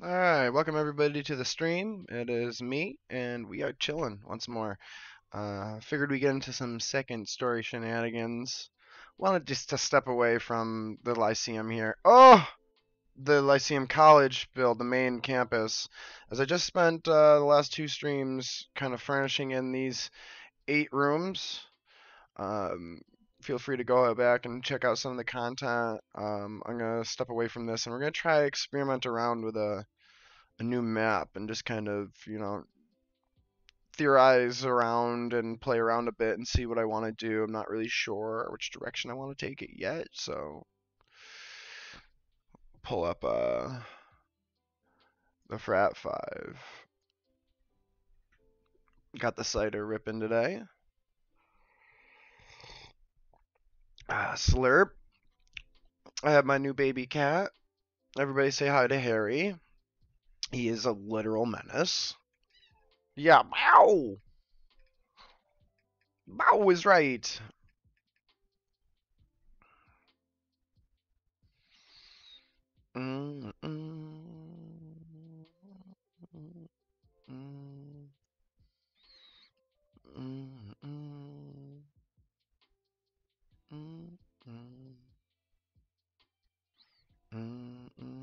Alright, welcome everybody to the stream. It is me, and we are chilling once more. Figured we get into some second story shenanigans. Wanted just to step away from the Lyceum here. Oh! The Lyceum College build, the main campus. As I just spent the last two streams kind of furnishing in these 8 rooms. Um, Feel free to go back and check out some of the content. I'm going to step away from this, and we're going to try to experiment around with a new map and just kind of, theorize around and play around a bit and see what I want to do. I'm not really sure which direction I want to take it yet, so pull up the Frat 5. Got the cider ripping today. Slurp. I have my new baby cat. Everybody say hi to Harry. He is a literal menace. Yeah, Bow! Bow is right. Mm, mm, mm, mm. Mm, mm, mm, mm, mm, mm.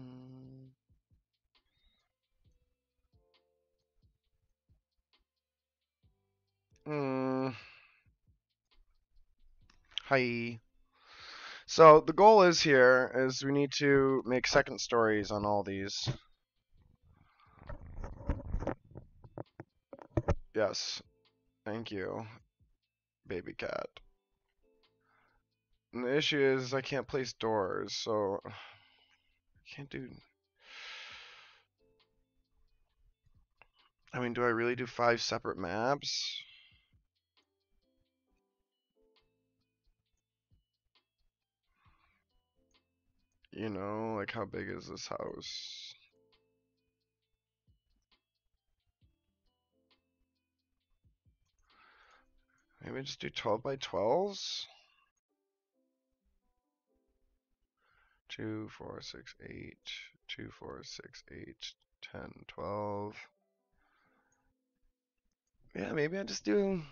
Mm. Hi. So the goal is here is we need to make second stories on all these. Yes. Thank you, baby cat. And the issue is I can't place doors, so I can't do. I mean, do I really do 5 separate maps? Like how big is this house? Maybe just do 12 by 12s? 2, 4, 6, 8, 2, 4, 6, 8, 10, 12. Yeah, maybe I just do.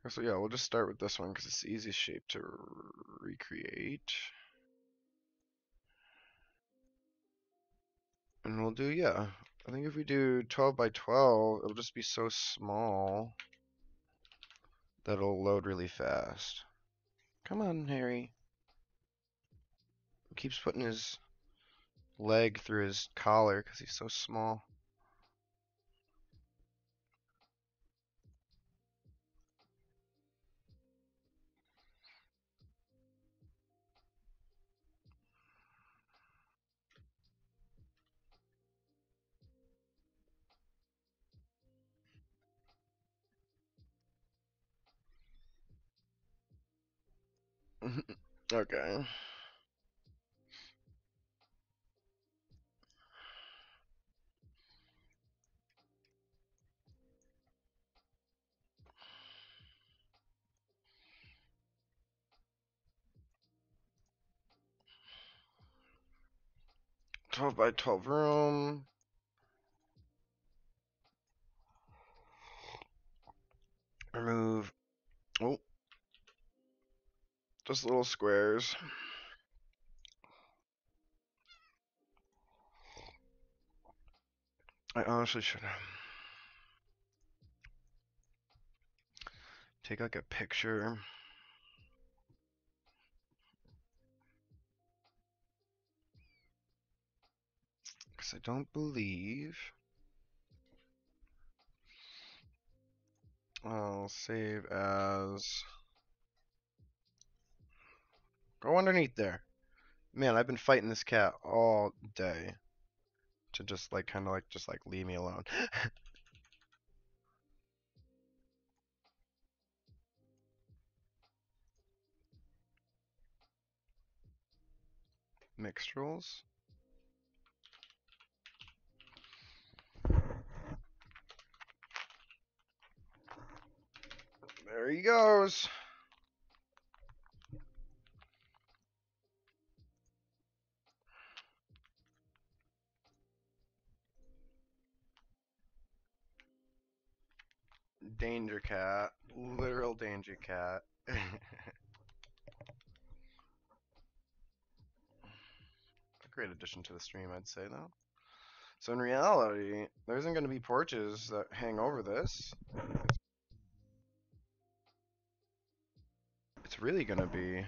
So yeah, we'll just start with this one because it's the easiest shape to recreate. And we'll do, yeah. I think if we do 12 by 12, it'll just be so small that it'll load really fast. Come on, Harry. He keeps putting his leg through his collar because he's so small. Okay. 12 by 12 room. Remove. Oh, just little squares. I honestly should take like a picture. Because I don't believe I'll save as. Go underneath there. Man, I've been fighting this cat all day to just like kind of like just like leave me alone. Mixed rules. There he goes. Danger cat. Literal danger cat. A great addition to the stream, I'd say, though. So in reality, there isn't going to be porches that hang over this. It's really going to be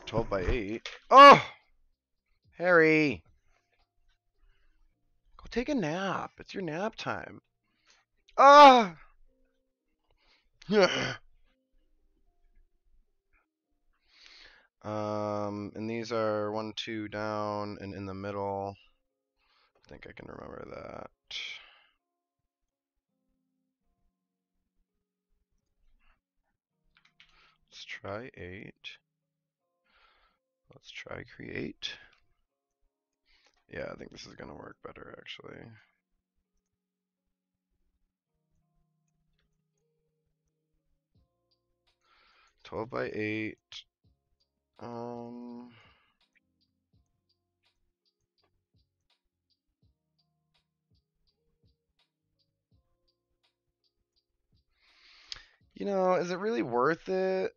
12 by 8. Oh! Harry! Go take a nap. It's your nap time. Ah! And these are 1, 2 down, and in the middle. I think I can remember that. Let's try 8. Let's try create. Yeah, I think this is gonna work better actually. $12 by 8. You know, is it really worth it?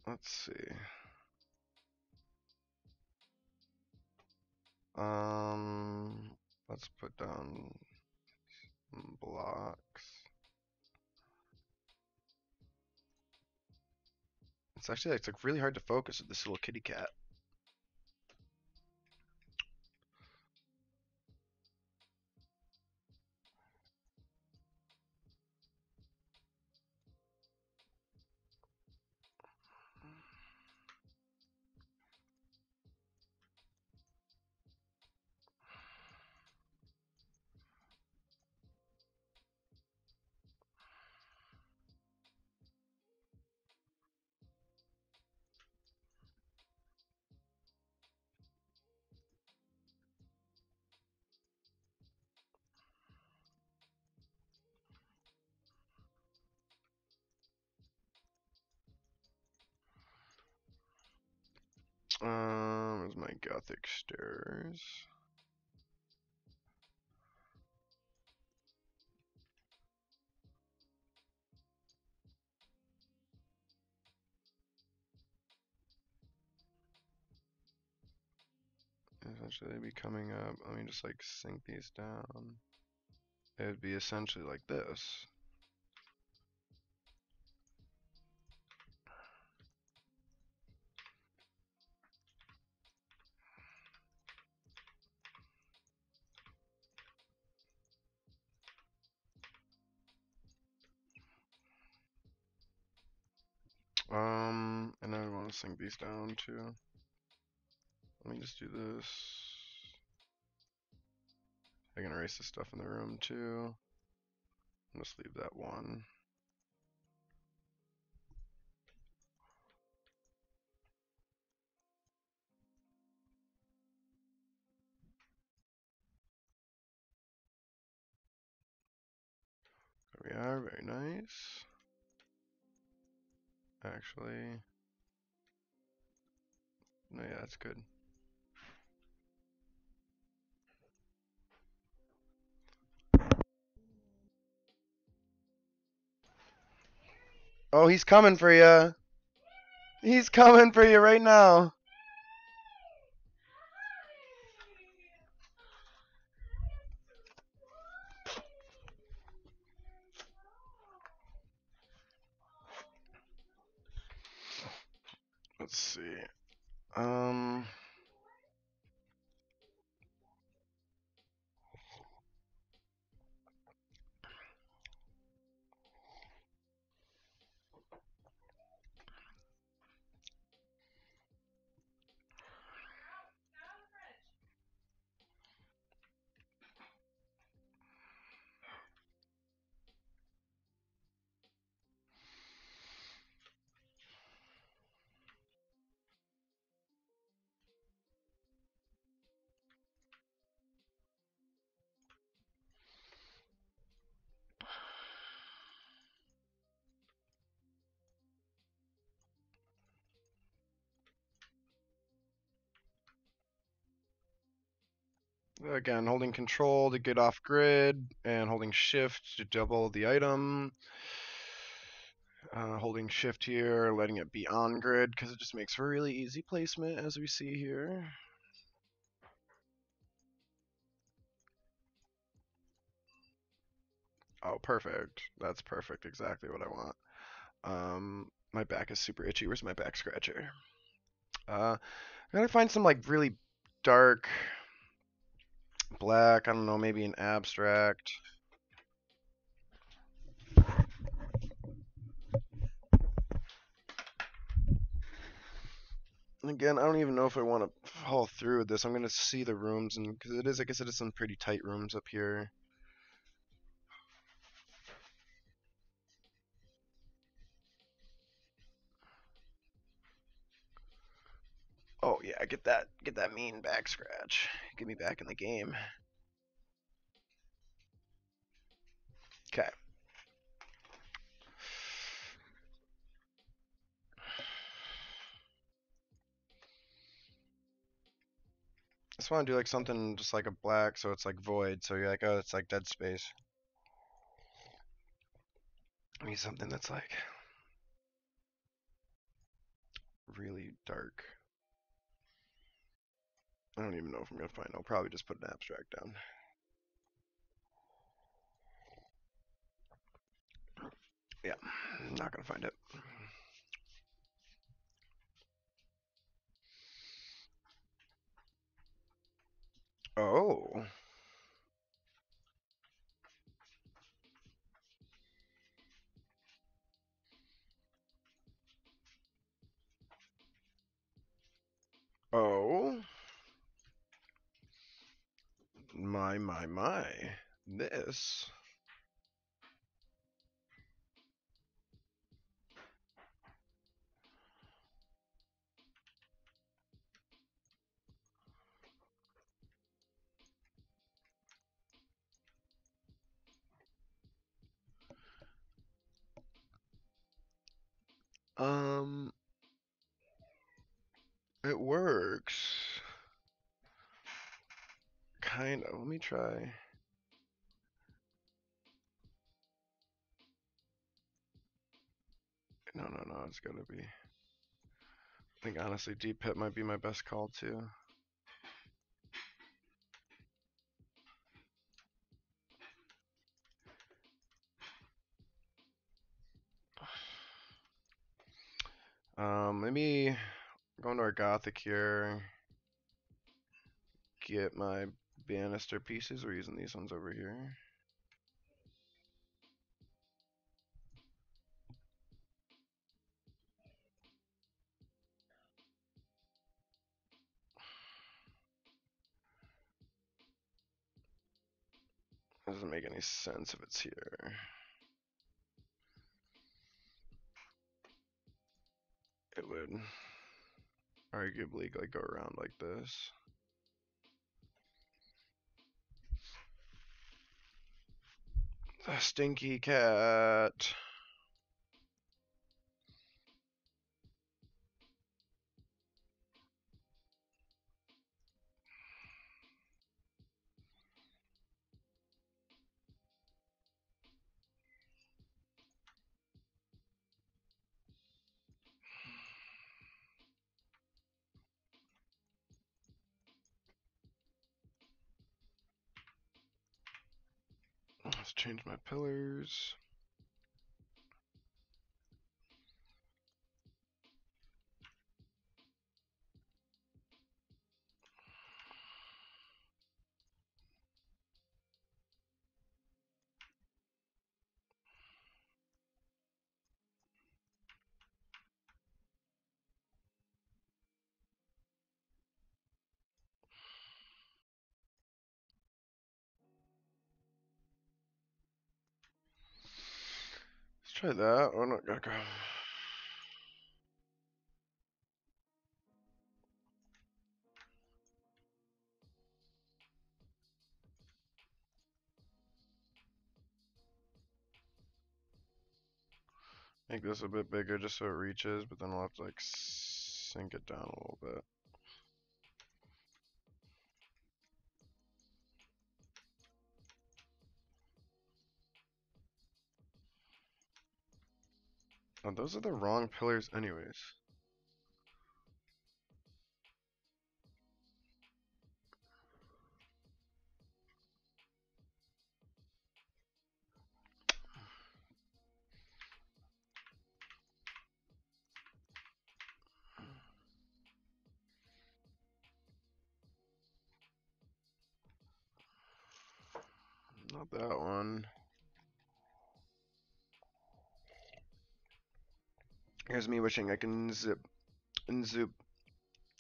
Let's see. Let's put down some blocks. It's like really hard to focus with this little kitty cat. Where's my Gothic stairs? Essentially, they'd be coming up. Let me just like sink these down. It would be essentially like this. And I want to sink these down too. Let me just do this. I can erase the stuff in the room too. I'll just leave that one. There we are, very nice. Actually, no, yeah, that's good. Oh, he's coming for you. He's coming for you right now. Let's see. Again, holding control to get off grid, and holding shift to double the item. Holding shift here, letting it be on grid because it just makes for really easy placement as we see here. Oh, perfect. That's perfect. Exactly what I want. My back is super itchy. Where's my back scratcher? I gotta find some like really dark black. I don't know, maybe an abstract. Again, I don't even know if I want to follow through with this. I'm gonna see the rooms, and because it is, I guess it is some pretty tight rooms up here. Oh yeah, get that mean back scratch. Get me back in the game. Okay. I just want to do like something just like a black, so it's like void. So you're like, oh, it's like dead space. I need something that's like really dark. I don't even know if I'm gonna find. I'll probably just put an abstract down. Yeah, I'm not gonna find it. Oh. Oh. My. This. Um, it works. Kind of. Let me try. No. It's gotta be. I think honestly, deep pit might be my best call too. Maybe going to our gothic here. Get my banister pieces. We're using these ones over here. Doesn't make any sense if it's here. It would arguably like go around like this. The stinky cat. Let's change my pillars. Let's try that. Oh no, gotta go. Make this a bit bigger just so it reaches, but then I'll have to like sink it down a little bit. Oh, those are the wrong pillars anyways. Not that one. Here's me wishing I can zip and zoop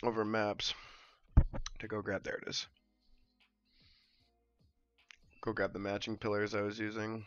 over maps to go grab. There it is. Go grab the matching pillars I was using.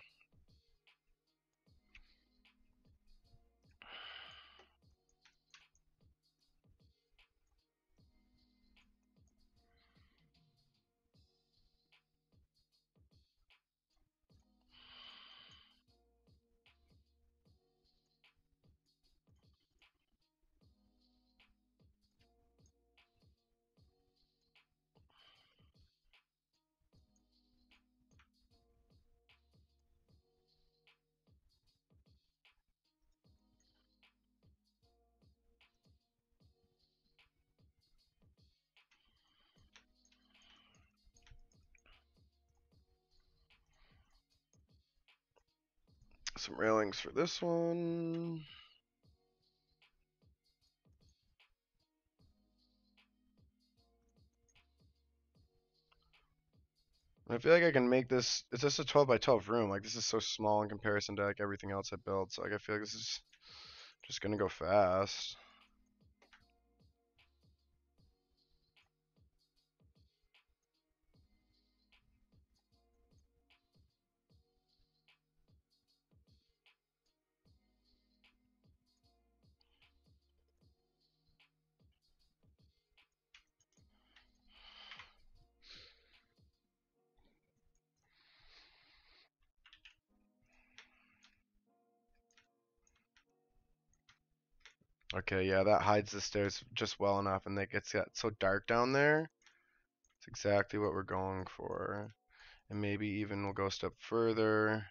Some railings for this one. I feel like I can make this. It's just a 12 by 12 room. Like this is so small in comparison to like everything else I built. So like I feel like this is just gonna go fast. Okay, yeah, that hides the stairs just well enough, and it gets so dark down there. It's exactly what we're going for. And maybe even we'll go a step further.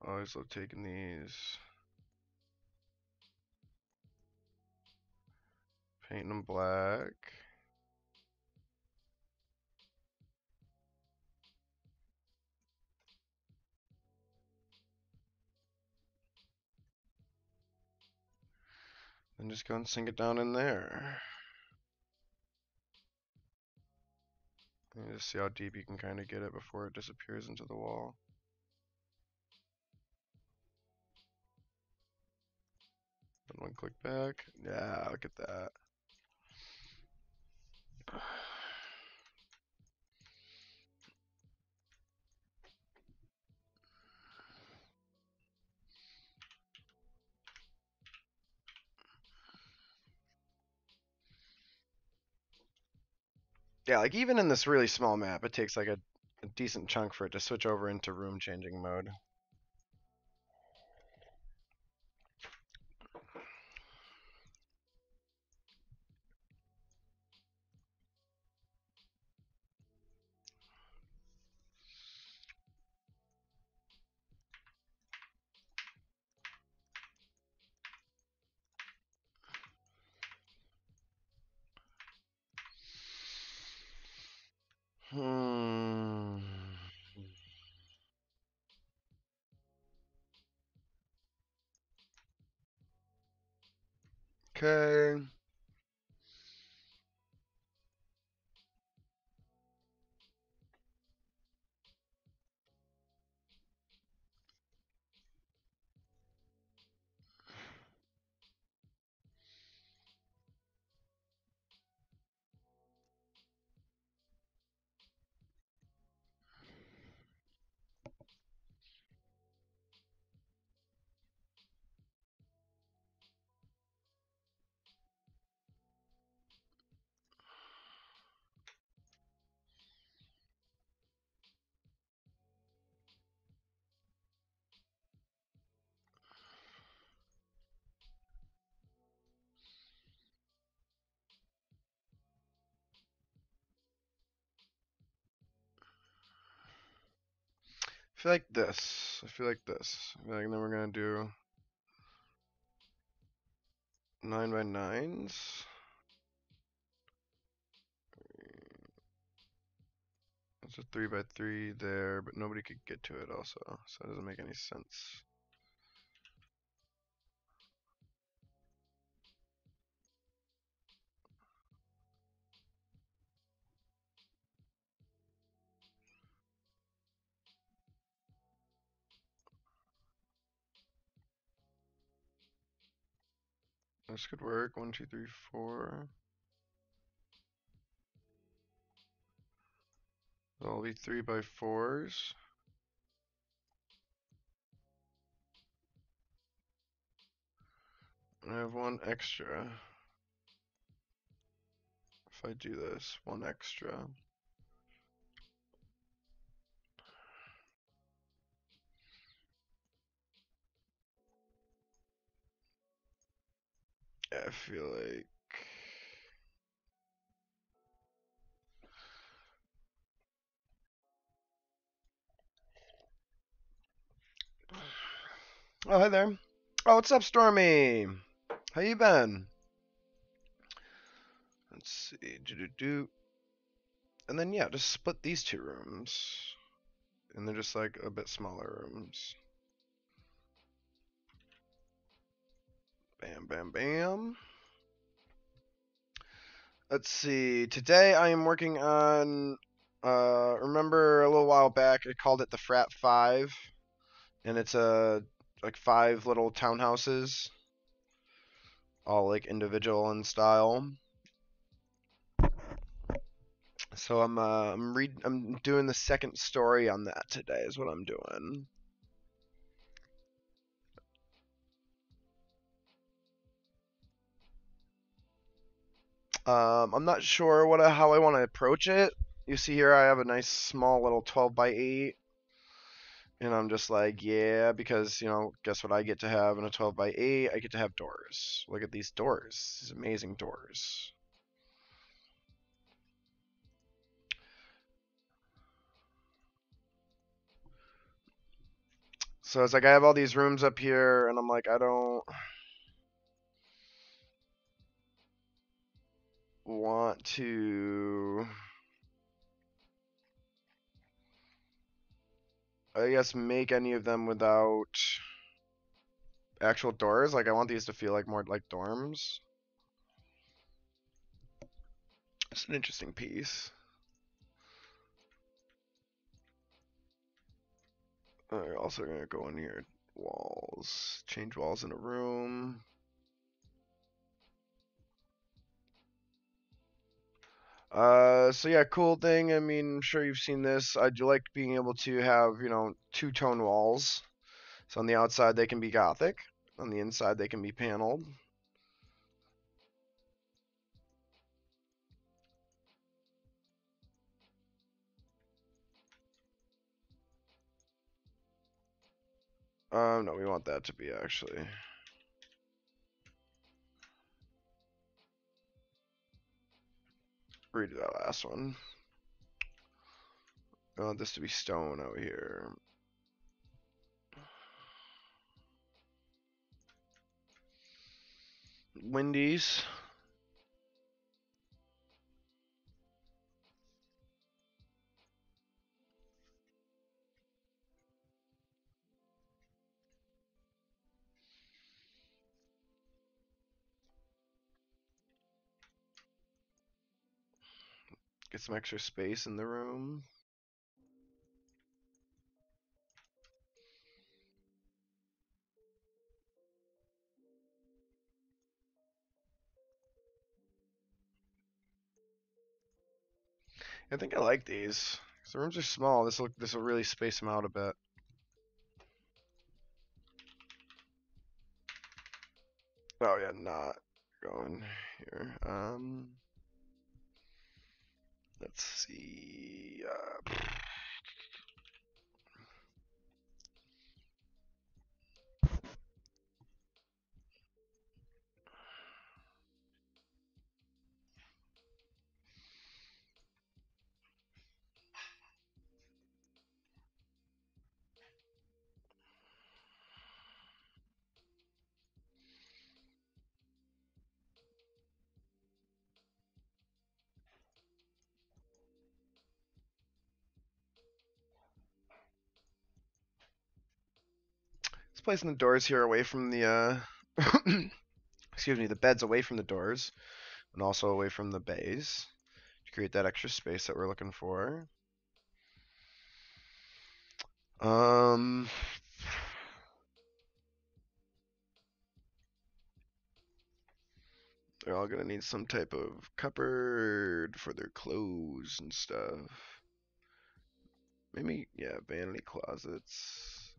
Always love taking these, painting them black. Then just go and sink it down in there. And just see how deep you can kind of get it before it disappears into the wall. Then one click back. Yeah, look at that. Yeah, like even in this really small map, it takes like a decent chunk for it to switch over into room changing mode. Hmm. Okay. I feel like this. I feel like this. I feel like then we're gonna do 9x9s. It's a 3x3 there, but nobody could get to it also, so it doesn't make any sense. This could work. 1, 2, 3, 4. That'll be 3x4s. I have one extra. If I do this, one extra. I feel like oh, hi there. Oh, what's up, Stormy? How you been? Let's see. Do. And then, yeah, just split these two rooms. And they're just like a bit smaller rooms. Bam, bam, bam. Let's see. Today I am working on, remember a little while back I called it the Frat 5? And it's like 5 little townhouses, all like individual in style. So I'm doing the second story on that today is what I'm doing. I'm not sure how I want to approach it. You see here I have a nice small little 12x8, and I'm just like, yeah, because guess what I get to have in a 12x8? I get to have doors. Look at these doors, these amazing doors. So it's like I have all these rooms up here, and I'm like, I don't want to, I guess, make any of them without actual doors. Like I want these to feel like more like dorms. It's an interesting piece. We're also gonna go in here. Walls. Change walls in a room. So yeah, cool thing. I mean, I'm sure you've seen this. I do like being able to have, two-tone walls. So on the outside they can be gothic. On the inside they can be paneled. No, we want that to be actually. Redo that last one. I want this to be stone out here. Wendy's. Get some extra space in the room. I think I like these. The rooms are small. This will really space them out a bit. Oh yeah, not going here. Let's see. placing the doors here away from the excuse me, the beds away from the doors and also away from the bays to create that extra space that we're looking for. Um, they're all gonna need some type of cupboard for their clothes and stuff. Maybe, yeah, vanity closets.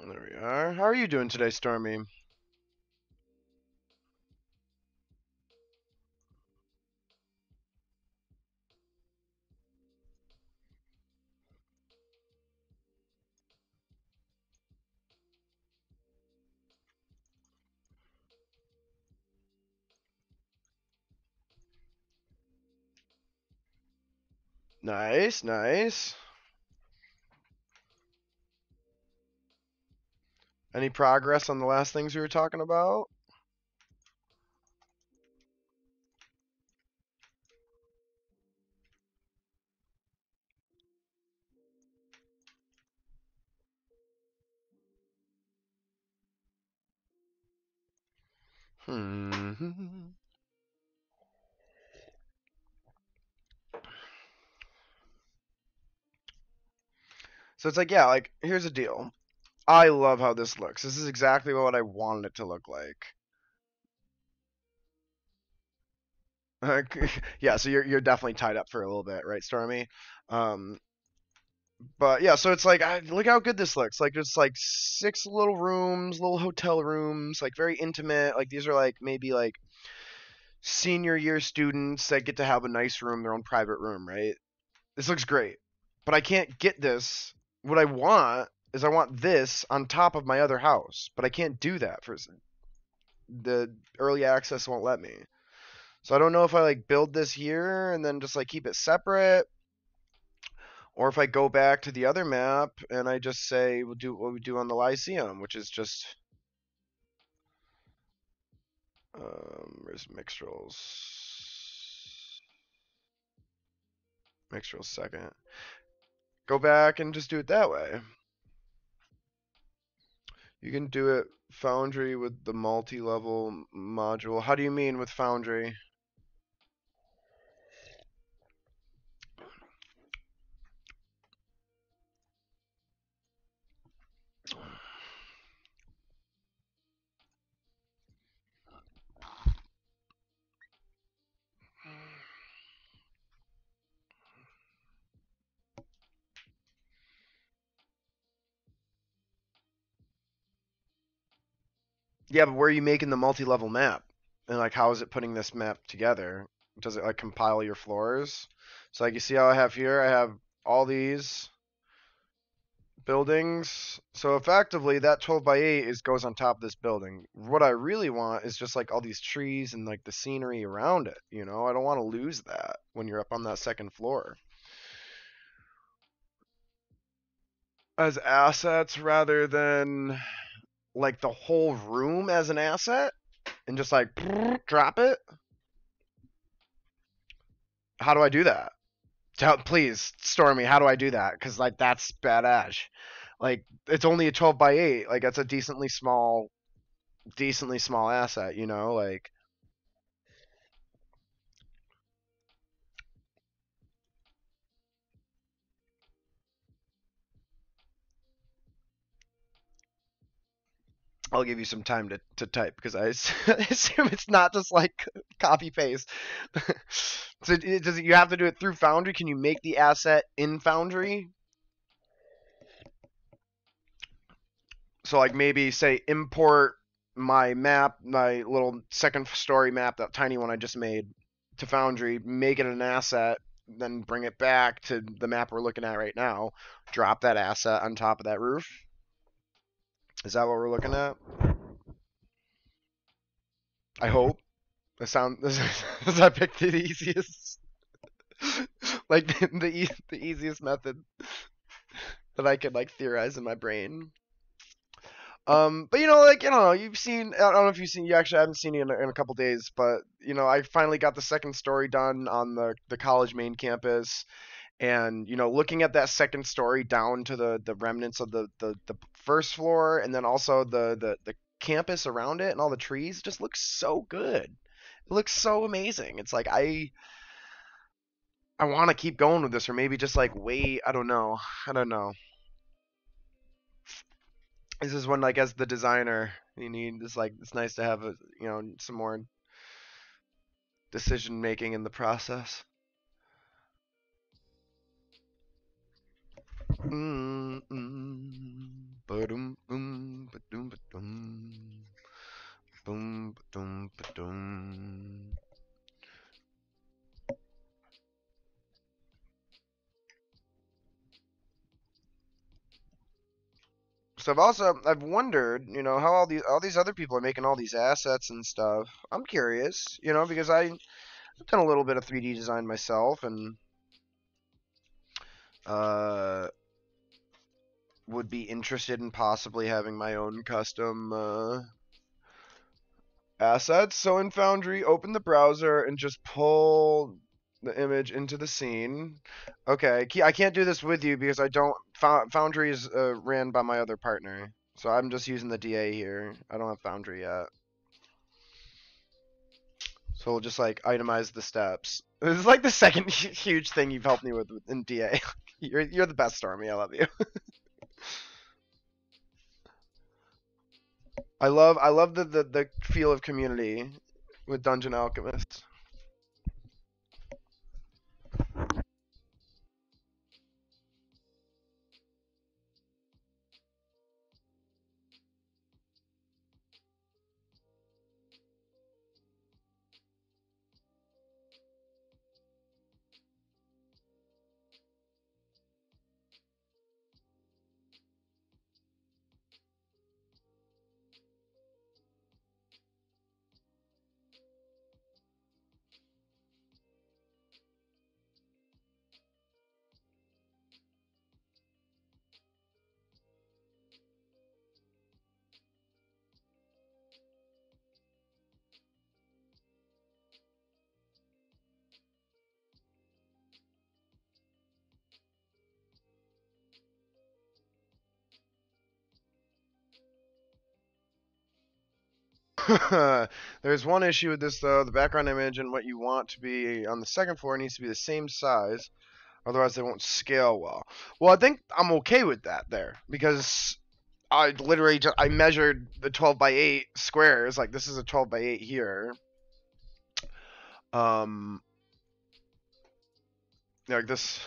There we are. How are you doing today, Stormy? Nice, nice. Any progress on the last things we were talking about? Hmm. So it's like, yeah, like, here's the deal. I love how this looks. This is exactly what I wanted it to look like. Yeah, so you're definitely tied up for a little bit, right, Stormy? Um, but yeah, so it's like, look how good this looks. Like, it's like 6 little rooms, little hotel rooms, like very intimate. Like these are like maybe like senior year students that get to have a nice room, their own private room, right? This looks great, but I can't get this. What I want is I want this on top of my other house, but I can't do that for the early access won't let me. So I don't know if I like build this here and then just like keep it separate, or if I go back to the other map and I just say we'll do what we do on the Lyceum, which is just where's Mixtrals? Mixtrals second. Go back and just do it that way. You can do it Foundry with the multi-level module. How do you mean with Foundry? Yeah, but where are you making the multi-level map? And like, how is it putting this map together? Does it like compile your floors? So like, you see how I have here? I have all these buildings. So effectively, that 12 by 8 is goes on top of this building. What I really want is just like all these trees and like the scenery around it. You know, I don't want to lose that when you're up on that second floor. As assets rather than like the whole room as an asset and just like drop it. How do I do that? Please, Stormy, how do I do that? Because like that's badass. Like it's only a 12 by 8. Like that's a decently small asset. You know, like I'll give you some time to type because I assume it's not just like copy paste. So does you have to do it through Foundry? Can you make the asset in Foundry? So like maybe say import my map, my little second story map, that tiny one I just made to Foundry, make it an asset, then bring it back to the map we're looking at right now, drop that asset on top of that roof. Is that what we're looking at? I hope. That sound does I pick the easiest like the easiest method that I could like theorize in my brain. But like you've seen. I don't know if you've seen. You actually haven't seen it in a couple days, but I finally got the second story done on the college main campus, and looking at that second story down to the remnants of the first floor, and then also the campus around it and all the trees just looks so good. It looks so amazing. It's like I want to keep going with this, or maybe just like wait. I don't know. I don't know. This is when, like, as the designer, you need this, like, it's nice to have some more decision making in the process. Ba-dum, boom, ba-dum, ba-dum, boom, ba-dum, ba-dum. So I've wondered, how all these other people are making all these assets and stuff. I'm curious, because I've done a little bit of 3D design myself, and uh would be interested in possibly having my own custom assets. So in Foundry, open the browser and just pull the image into the scene. Okay, I can't do this with you because I don't. Foundry is ran by my other partner, so I'm just using the DA here. I don't have Foundry yet. So we'll just like itemize the steps. This is like the second huge thing you've helped me with in DA. You're the best, Stormy. I love you. I love the feel of community with Dungeon Alchemist. There's one issue with this though. The background image and what you want to be on the second floor needs to be the same size, otherwise they won't scale well. Well, I think I'm okay with that there because I literally I measured the 12 by 8 squares. Like this is a 12 by 8 here. Um, like this.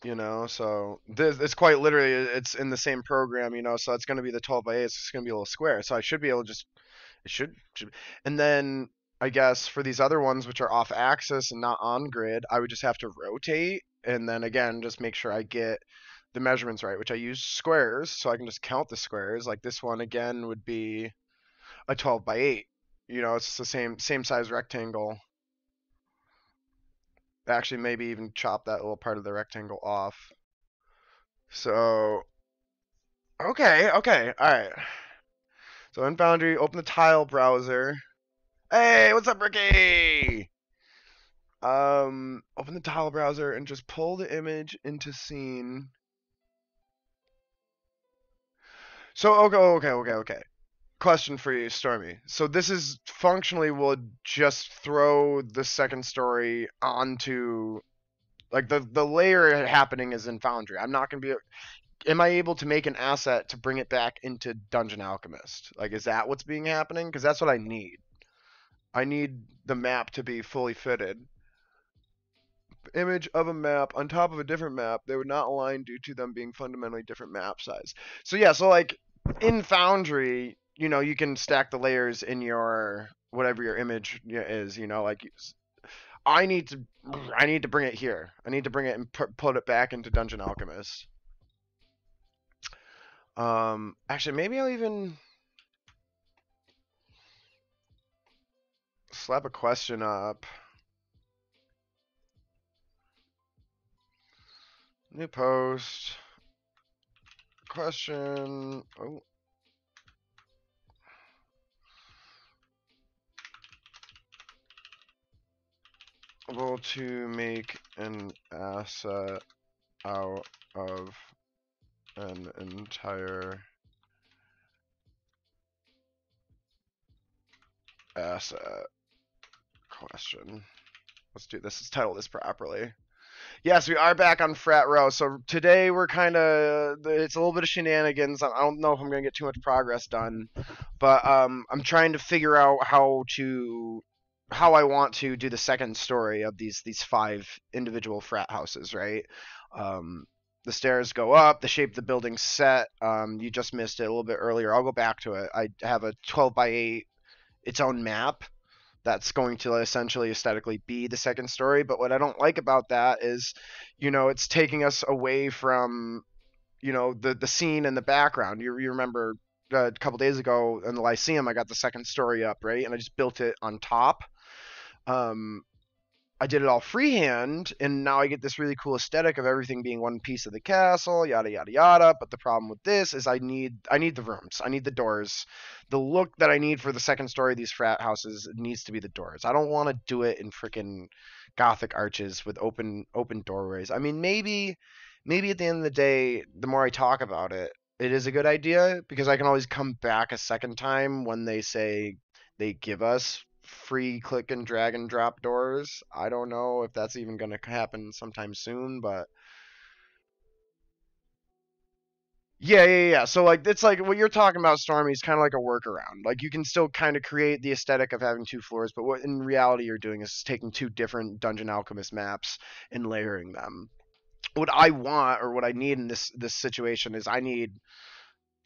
So this it's quite literally it's in the same program, so it's going to be the 12 by 8, so it's going to be a little square, so I should be able to just it should and then I guess for these other ones which are off axis and not on grid, I would just have to rotate and then again just make sure I get the measurements right, which I use squares so I can just count the squares. Like this one again would be a 12 by 8. It's the same size rectangle. Actually, maybe even chop that little part of the rectangle off. So, okay, all right. So in Foundry, open the tile browser. Hey, what's up, Ricky? Open the tile browser and just pull the image into scene. So, okay. Question for you, Stormy. So this is functionally would just throw the second story onto like the layer happening is in Foundry. I'm not gonna be. Am I able to make an asset to bring it back into Dungeon Alchemist? Like, is that what's being happening? Because that's what I need. I need the map to be fully fitted. Image of a map on top of a different map. They would not align due to them being fundamentally different map size. So yeah, so like in Foundry, you can stack the layers in your whatever your image is. Like I need to I need to bring it here. I need to bring it and put it back into Dungeon Alchemist. Actually, maybe I'll even slap a question up. New post. Question. Oh. Able to make an asset out of an entire asset. Question. Let's do this. Let's title this properly. Yes, we are back on Frat Row. So today we're kind of, it's a little bit of shenanigans. I don't know if I'm going to get too much progress done, but I'm trying to figure out how I want to do the second story of these five individual frat houses, right? Um, the stairs go up, the shape of the building's set. You just missed it a little bit earlier. I'll go back to it. I have a 12 by 8, its own map that's going to essentially aesthetically be the second story. But what I don't like about that is, it's taking us away from, the scene in the background. You remember a couple days ago in the Lyceum, I got the second story up, right? And I just built it on top. Um, I did it all freehand, and now I get this really cool aesthetic of everything being one piece of the castle, yada yada yada. But the problem with this is I need the rooms, I need the doors. The look that I need for the second story of these frat houses needs to be the doors. I don't want to do it in freaking Gothic arches with open doorways. I mean, maybe at the end of the day, the more I talk about it, it is a good idea because I can always come back a second time when they say they give us free click and drag and drop doors. I don't know if that's even going to happen sometime soon, but yeah. So like it's like what you're talking about, Stormy, is kind of like a workaround. Like you can still kind of create the aesthetic of having two floors, but what in reality you're doing is taking two different Dungeon Alchemist maps and layering them. What I want or what I need in this situation is I need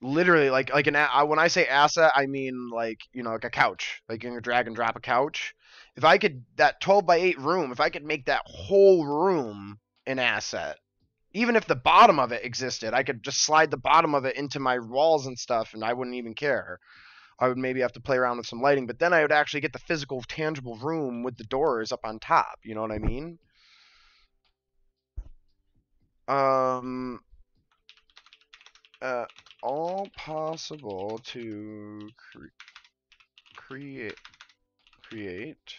literally like when I say asset, I mean like like a couch, like you can drag and drop a couch. If I could that 12 by 8 room, if I could make that whole room an asset, even if the bottom of it existed, I could just slide the bottom of it into my walls and stuff, and I wouldn't even care. I would maybe have to play around with some lighting, but then I would actually get the physical, tangible room with the doors up on top. You know what I mean? Um, all possible to create create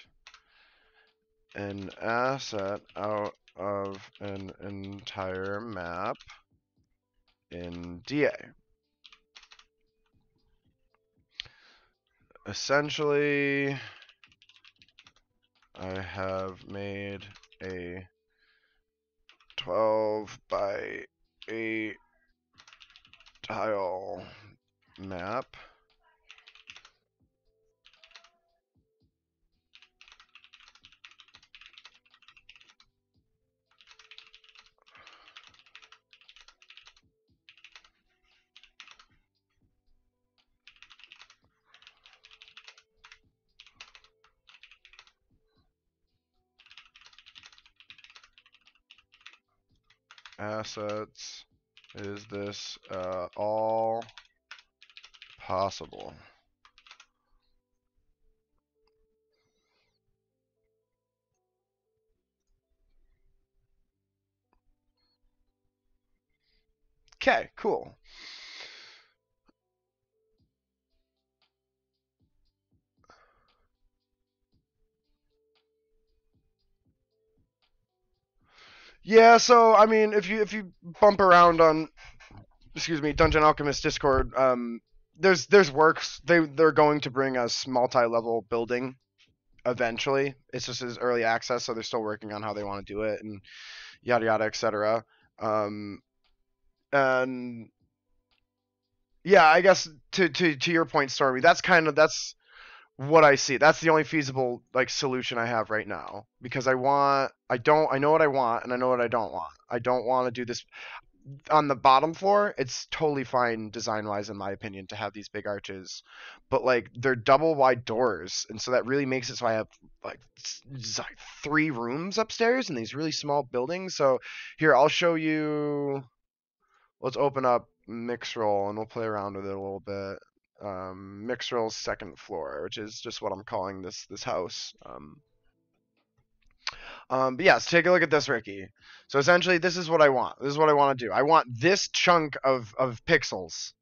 an asset out of an entire map in DA. Essentially, I have made a 12 by 8 tile map assets. Is this all possible? Okay, cool. Yeah, so I mean, if you bump around on, excuse me, Dungeon Alchemist Discord, there's works. They're going to bring us multi-level building eventually. It's just as early access, so they're still working on how they want to do it and yada yada, etc. Um, and yeah, I guess to your point, Stormy, that's what I see. That's the only feasible like solution I have right now because I know what I want and I know what I don't want. I don't want to do this. on the bottom floor, it's totally fine design wise, in my opinion, to have these big arches, but like they're double wide doors, and so that really makes it so I have like, like 3 rooms upstairs in these really small buildings. So here, I'll show you. Let's open up Mixroll and we'll play around with it a little bit. Mixroll's second floor, which is just what I'm calling this house. But yes, take a look at this, Ricky. So essentially, this is what I want. This is what I want to do. I want this chunk of pixels,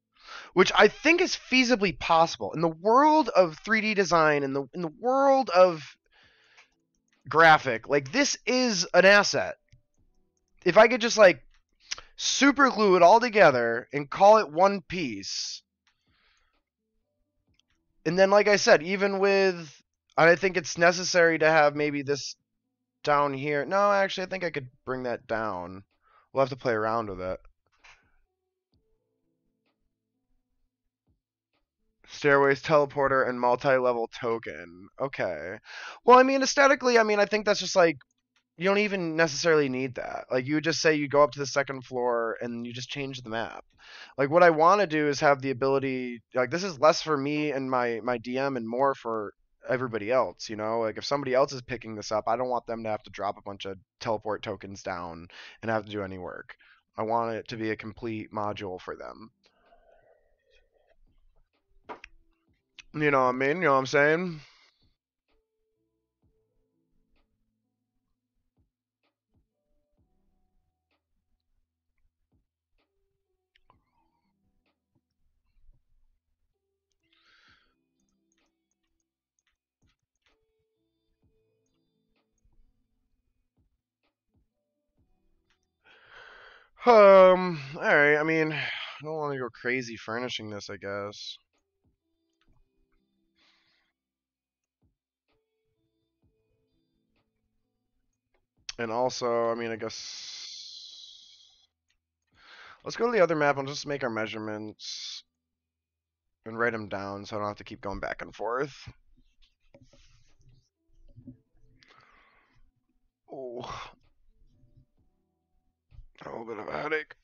which I think is feasibly possible in the world of 3D design, in the world of graphic. Like this is an asset. If I could just like super glue it all together and call it one piece, and then like I said, even with, I think it's necessary to have maybe this down here. No, actually, I think I could bring that down. We'll have to play around with it. Stairways, teleporter, and multi-level token. Okay. Well, I mean, aesthetically, I mean, I think that's just like, you don't even necessarily need that. Like, you would just say you go up to the second floor and you just change the map. Like, what I want to do is have the ability, like, this is less for me and my DM and more for everybody else, you know? Like, if somebody else is picking this up, I don't want them to have to drop a bunch of teleport tokens down and have to do any work. I want it to be a complete module for them. You know what I mean? You know what I'm saying? All right. I mean, I don't want to go crazy furnishing this, I guess. And also, I mean, I guess let's go to the other map and just make our measurements and write them down so I don't have to keep going back and forth. Oh, a little bit of a headache.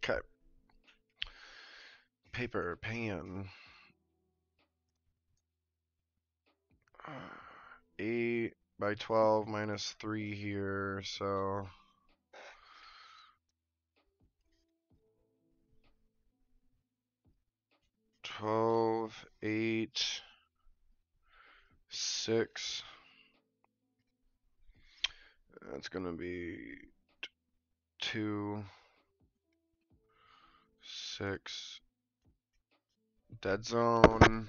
Okay. Paper, pen. 8 by 12 minus 3 here, so 12, 8, 6. That's going to be 2, 6, dead zone,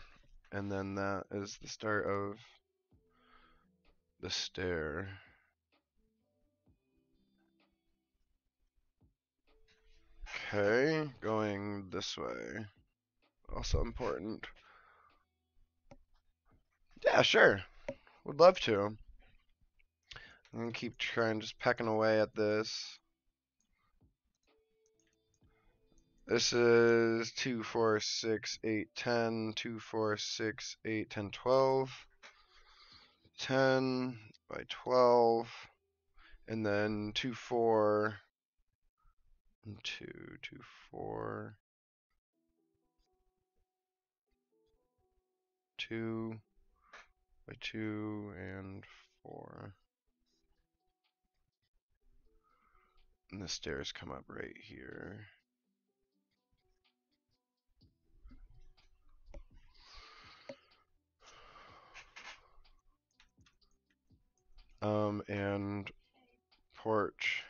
and then that is the start of the stair. Okay, going this way. Also important. Yeah, sure. Would love to. I'm gonna keep trying, just pecking away at this. This is 2, 4, 6, 8, 10, 2, 4, 6, 8, 10, 12. 10 by 12. And then 2, 4, and 2, 2, 4, 2 by 2, and 4. And the stairs come up right here. And porch.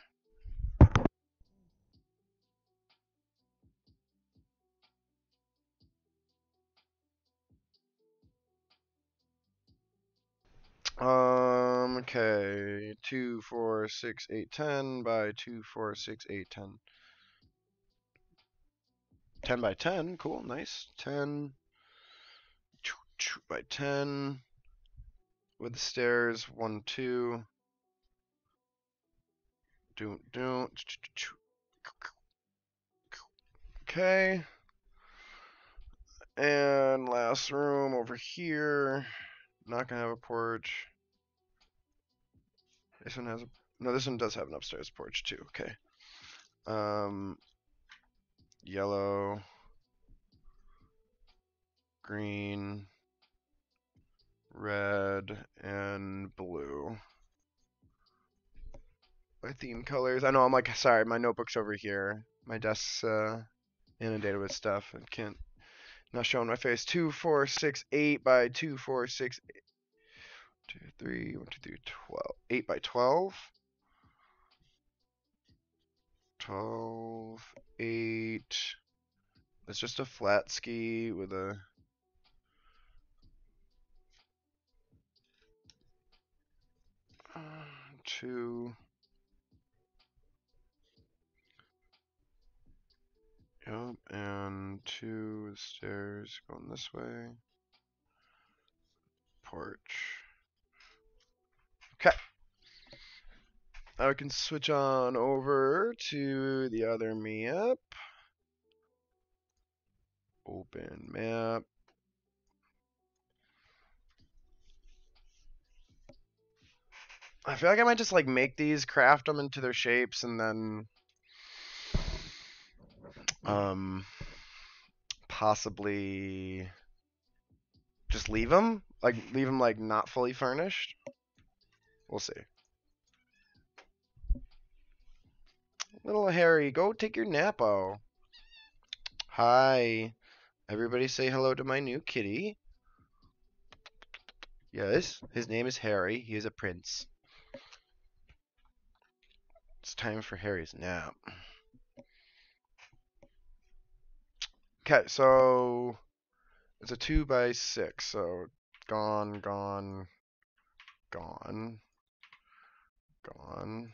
Okay. 2, 4, 6, 8, 10 by 2, 4, 6, 8, 10. 10 by 10, cool, nice. 10 by 10 with the stairs, 1, 2. Don't. Okay. And then last room over here. Not gonna have a porch. This one has a no. This one does have an upstairs porch too. Okay. Yellow, green, red, and blue. My theme colors. I know. I'm like, sorry. My notebook's over here. My desk's inundated with stuff. I can't. Not showing my face. 2, 4, 6, 8 by 2, 4, 6, 8. 2, 3, 1, 2, 3, 12. 8 by 12. 12, 8. It's just a flat ski with a 2. Yep, and 2 stairs going this way. Porch. Okay. Now we can switch on over to the other map. Open map. I feel like I might just like make these, craft them into their shapes, and then possibly just leave them like not fully furnished. We'll see. Little Harry, go take your napo. Hi. Everybody say hello to my new kitty. Yes, his name is Harry. He is a prince. It's time for Harry's nap. Okay, so it's a 2 by 6, so gone, gone, gone, gone.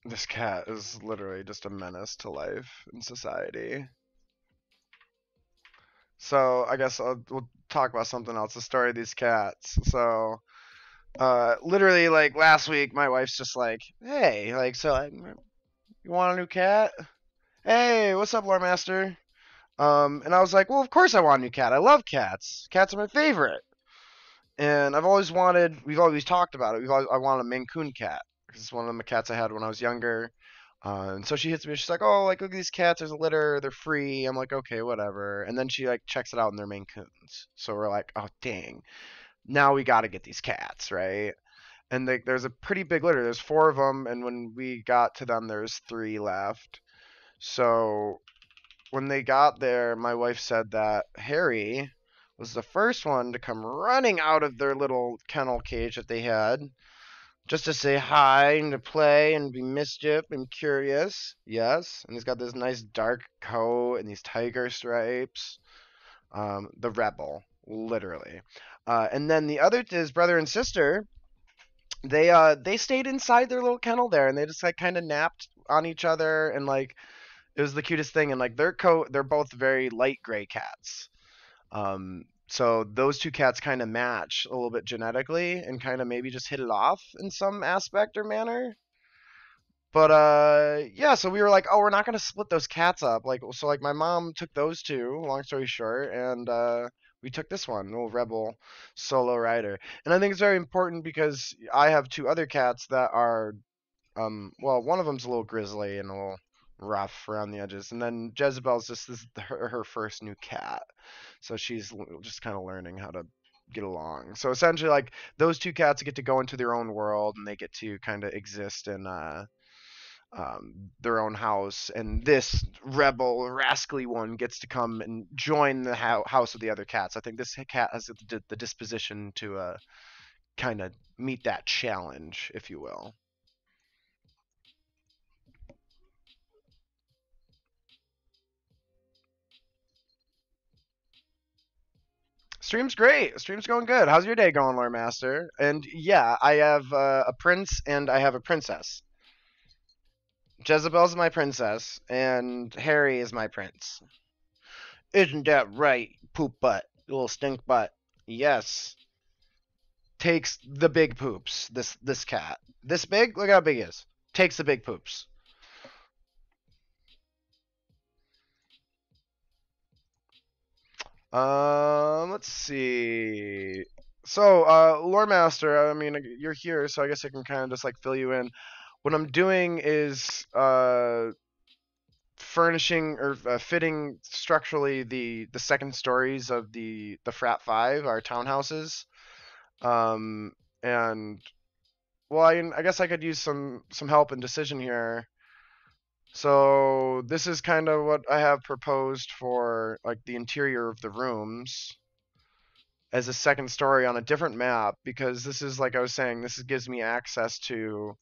This cat is literally just a menace to life and society. So I guess we'll talk about something else. The story of these cats. So literally like last week, my wife's just like, "Hey, like, you want a new cat? Hey, what's up, Lore Master?" And I was like, "Well, of course I want a new cat. I love cats. Cats are my favorite." And we've always talked about it. I wanted a Maine Coon cat because it's one of the cats I had when I was younger. And so she hits me. She's like, "Oh, like look at these cats. There's a litter. They're free." I'm like, "Okay, whatever." And then she like checks it out, and they're Maine Coons. So we're like, "Oh, dang! Now we got to get these cats, right?" And there's a pretty big litter. There's 4 of them, and when we got to them, there's 3 left. So when they got there, my wife said that Harry was the first one to come running out of their little kennel cage that they had just to say hi and to play and be mischief and curious. Yes, and he's got this nice dark coat and these tiger stripes. The rebel, literally. And then the other, his brother and sister, they stayed inside their little kennel there, and they just like kind of napped on each other, and like it was the cutest thing. And like their coat, they're both very light gray cats. So those 2 cats kind of match a little bit genetically and kind of maybe just hit it off in some aspect or manner. But yeah, so we were like, oh, we're not gonna split those cats up. Like, so like my mom took those 2. Long story short, and we took this one, little rebel solo rider. And I think it's very important because I have 2 other cats that are well, one of them's a little grizzly and a little rough around the edges, and then Jezebel's just her first new cat, so she's just kind of learning how to get along. So essentially, like those 2 cats get to go into their own world, and they get to kind of exist in their own house, and this rebel rascally one gets to come and join the house of the other cats. I think this cat has the disposition to kind of meet that challenge, if you will. Stream's great. Stream's going good. How's your day going, Lore Master? And yeah, I have a prince and I have a princess. Jezebel's my princess, and Harry is my prince. Isn't that right, poop butt, you little stink butt? Yes. Takes the big poops. This cat. This big? Look how big he is. Takes the big poops. Let's see. So, Lore Master, I mean, you're here, so I guess I can kind of just like fill you in. What I'm doing is furnishing or fitting structurally the second stories of the Frat Five, our townhouses. Um, and well, I guess I could use some help and decision here. So this is kind of what I have proposed for like the interior of the rooms as a second story on a different map because this is like I was saying, this gives me access to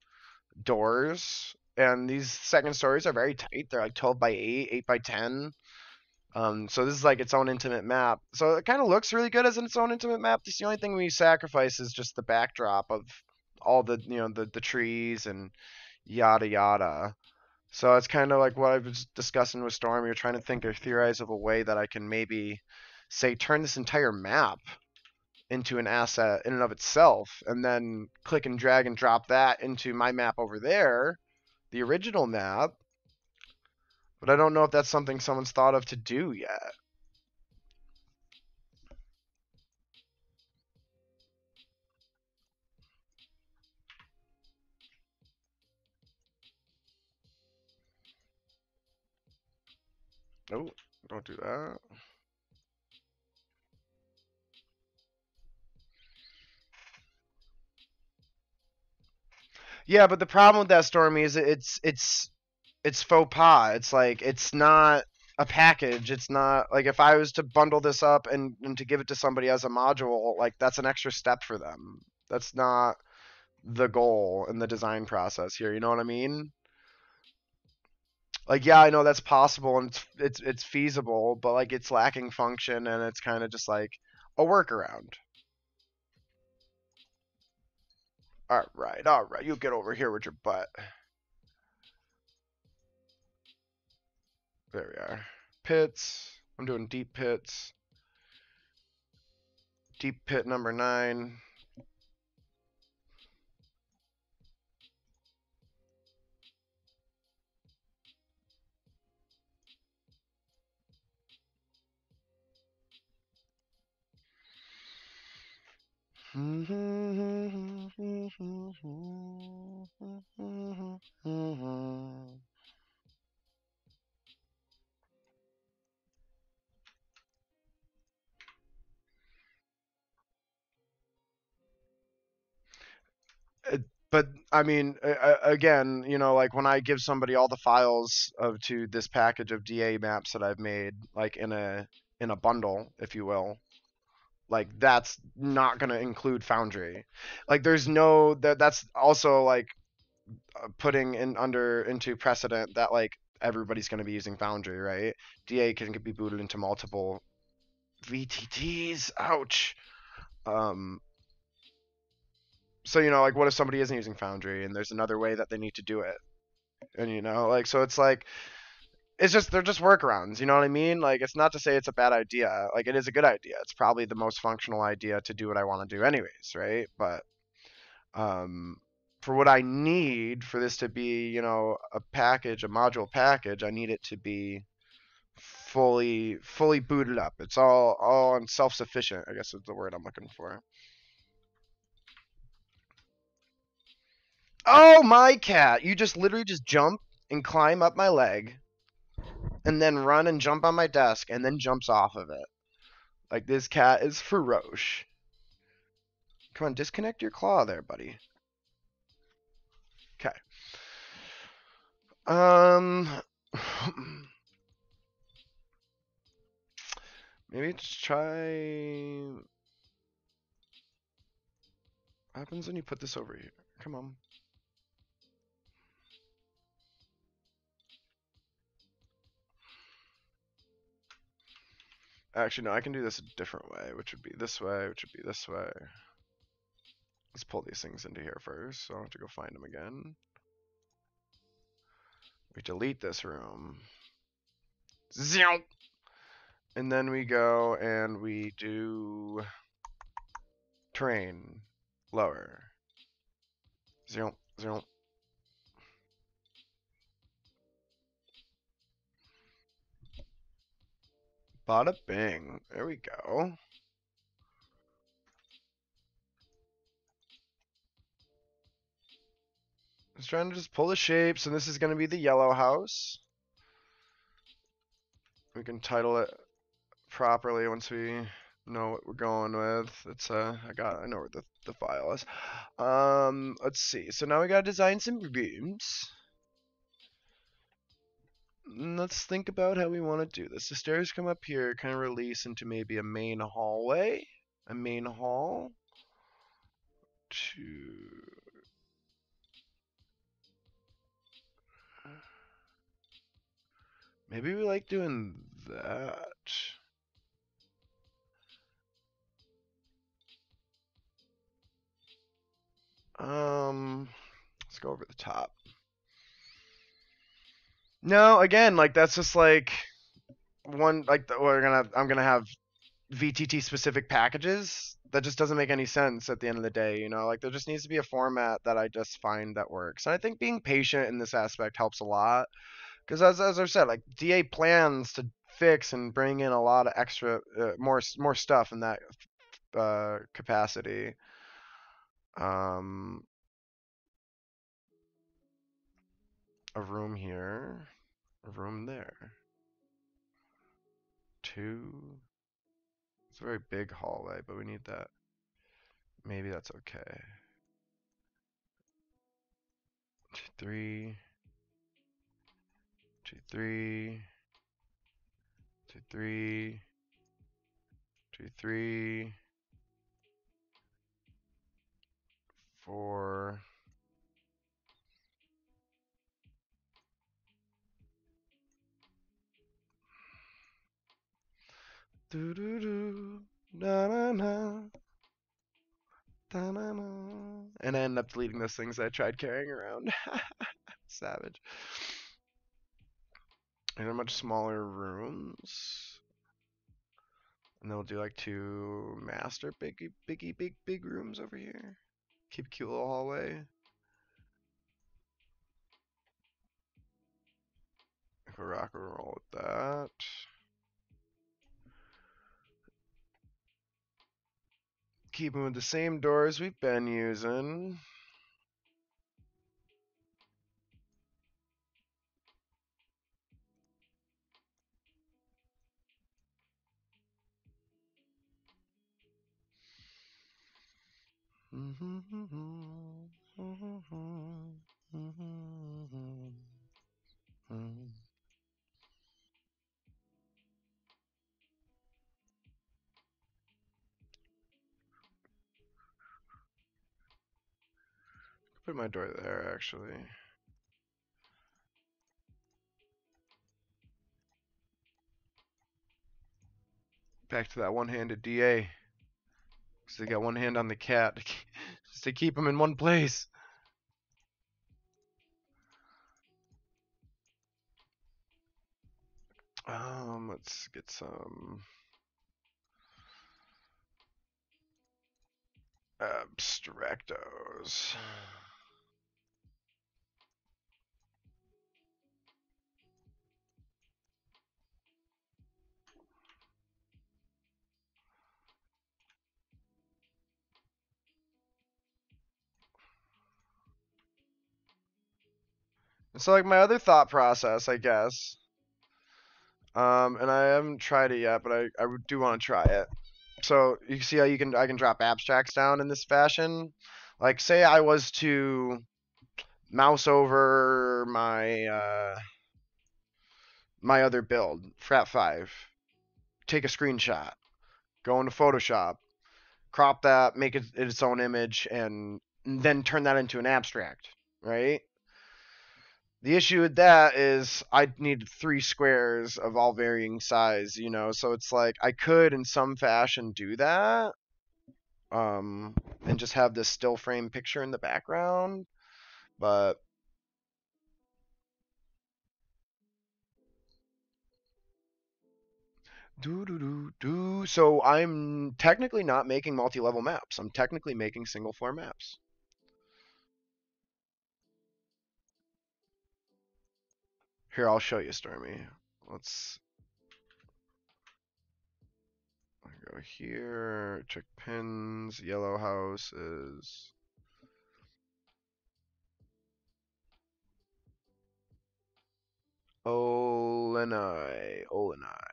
doors, and these second stories are very tight. They're like 12 by 8, 8 by 10. So this is like its own intimate map. So it kind of looks really good as its own intimate map. The only thing we sacrifice is just the backdrop of all the the trees and yada yada. So it's kind of like what I was discussing with Storm. You're trying to think or theorize of a way that I can maybe say turn this entire map into an asset in and of itself, and then click and drag and drop that into my map over there, the original map. But I don't know if that's something someone's thought of to do yet. Oh, don't do that. Yeah, but the problem with that, Stormy, is it's faux pas. It's like it's not a package. It's not like if I was to bundle this up and to give it to somebody as a module, like that's an extra step for them. That's not the goal in the design process here. You know what I mean? Like yeah, I know that's possible and it's feasible, but like it's lacking function and it's kind of just like a workaround. All right, you get over here with your butt. There we are. Pits. I'm doing deep pits. Deep pit number 9. But I mean, again, like when I give somebody all the files of to this package of DA maps that I've made, like in a bundle, if you will, like that's not going to include Foundry. Like there's no that's also like putting into precedent that like everybody's going to be using Foundry, right? DA can be booted into multiple VTTs. Ouch. Um, so like what if somebody isn't using Foundry and there's another way that they need to do it? And like so it's like it's just they're just workarounds, you know what I mean? Like it's not to say it's a bad idea. Like it is a good idea. It's probably the most functional idea to do what I want to do anyways, right? But um for what I need for this to be, a package, a module package, I need it to be fully booted up. It's all on self-sufficient, I guess is the word I'm looking for. Oh my cat, you just literally just jump and climb up my leg and then run and jump on my desk and then jumps off of it. Like this cat is ferocious. Come on, disconnect your claw there, buddy. Okay. Um maybe just try what happens when you put this over here? Come on. Actually, no, I can do this a different way, which would be this way, which would be this way. Let's pull these things into here first, so I don't have to go find them again. We delete this room. Zoom. And then we go and we do terrain lower. Zoom, zoom. Bada bing. There we go. I was trying to just pull the shapes, and this is going to be the yellow house. We can title it properly once we know what we're going with. It's I know where the file is. Let's see. So now we gotta design some rooms. Let's think about how we want to do this. The stairs come up here, kind of release into maybe a main hallway, a main hall. Maybe we like doing that. Let's go over the top. No, again, like that's just like one like I'm gonna have VTT specific packages. That just doesn't make any sense at the end of the day, you know? Like there just needs to be a format that I just find that works. And I think being patient in this aspect helps a lot. Because as I said, like DA plans to fix and bring in a lot of extra more stuff in that capacity. Um, a room here, a room there, two. It's a very big hallway, but we need that. Maybe that's okay. 2, 3, 2, 3, 2, 3, 2, 3, 4. Do do do. Na na na. Da, na, na. And I ended up deleting those things I tried carrying around. Savage. And they're much smaller rooms. And then we'll do like 2 master big rooms over here. Keep a cute little hallway. We'll rock and roll with that. Keeping with the same doors we've been using. Put my door there, actually. Back to that one-handed DA. Because they got one hand on the cat. Just to keep him in one place. Let's get some abstractos. So like my other thought process, I guess. And I haven't tried it yet, but I do want to try it. So you see how I can drop abstracts down in this fashion. Like say I was to mouse over my other build, Frat 5, take a screenshot, go into Photoshop, crop that, make it its own image, and then turn that into an abstract, right? The issue with that is I need 3 squares of all varying size, so it's like I could in some fashion do that, um, and just have this still frame picture in the background, but do do do do. So I'm technically not making multi-level maps. I'm technically making single floor maps. Here, I'll show you, Stormy. Let's go here. Check pins. Yellow house is Olenai. Olenai.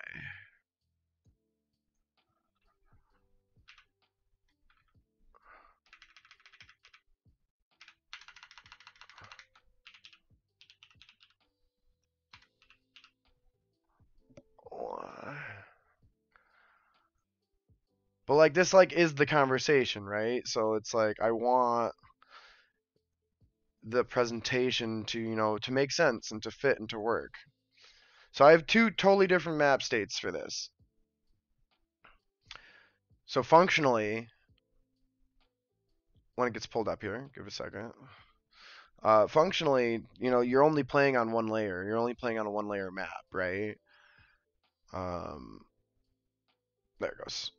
But like this like is the conversation, right? So it's like I want the presentation to, to make sense and to fit and to work. So I have two totally different map states for this. So functionally, when it gets pulled up here, give it a second. Functionally, you're only playing on one layer. You're only playing on a one layer map, right? Um, there it goes.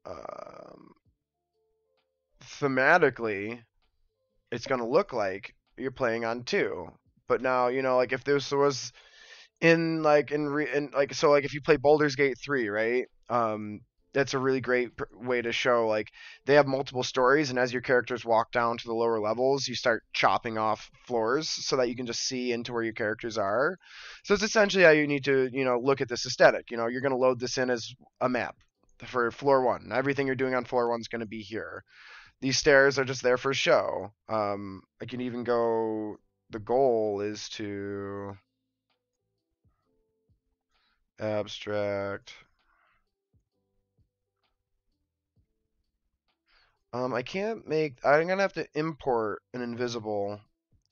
Um, Thematically, it's going to look like you're playing on two. But now, like if this was in like so like if you play Baldur's Gate 3, right? That's a really great way to show like they have multiple stories, and as your characters walk down to the lower levels, you start chopping off floors so that you can just see into where your characters are. So it's essentially how you need to, look at this aesthetic. You're going to load this in as a map for floor 1. Everything you're doing on floor 1 is going to be here. These stairs are just there for show. I can even go. The goal is to abstract. I can't make. I'm gonna have to import an invisible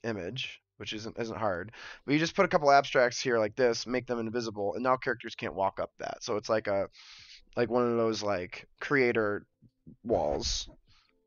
image, which isn't hard. But you just put a couple abstracts here like this, make them invisible, and now characters can't walk up that. So it's like one of those like creator walls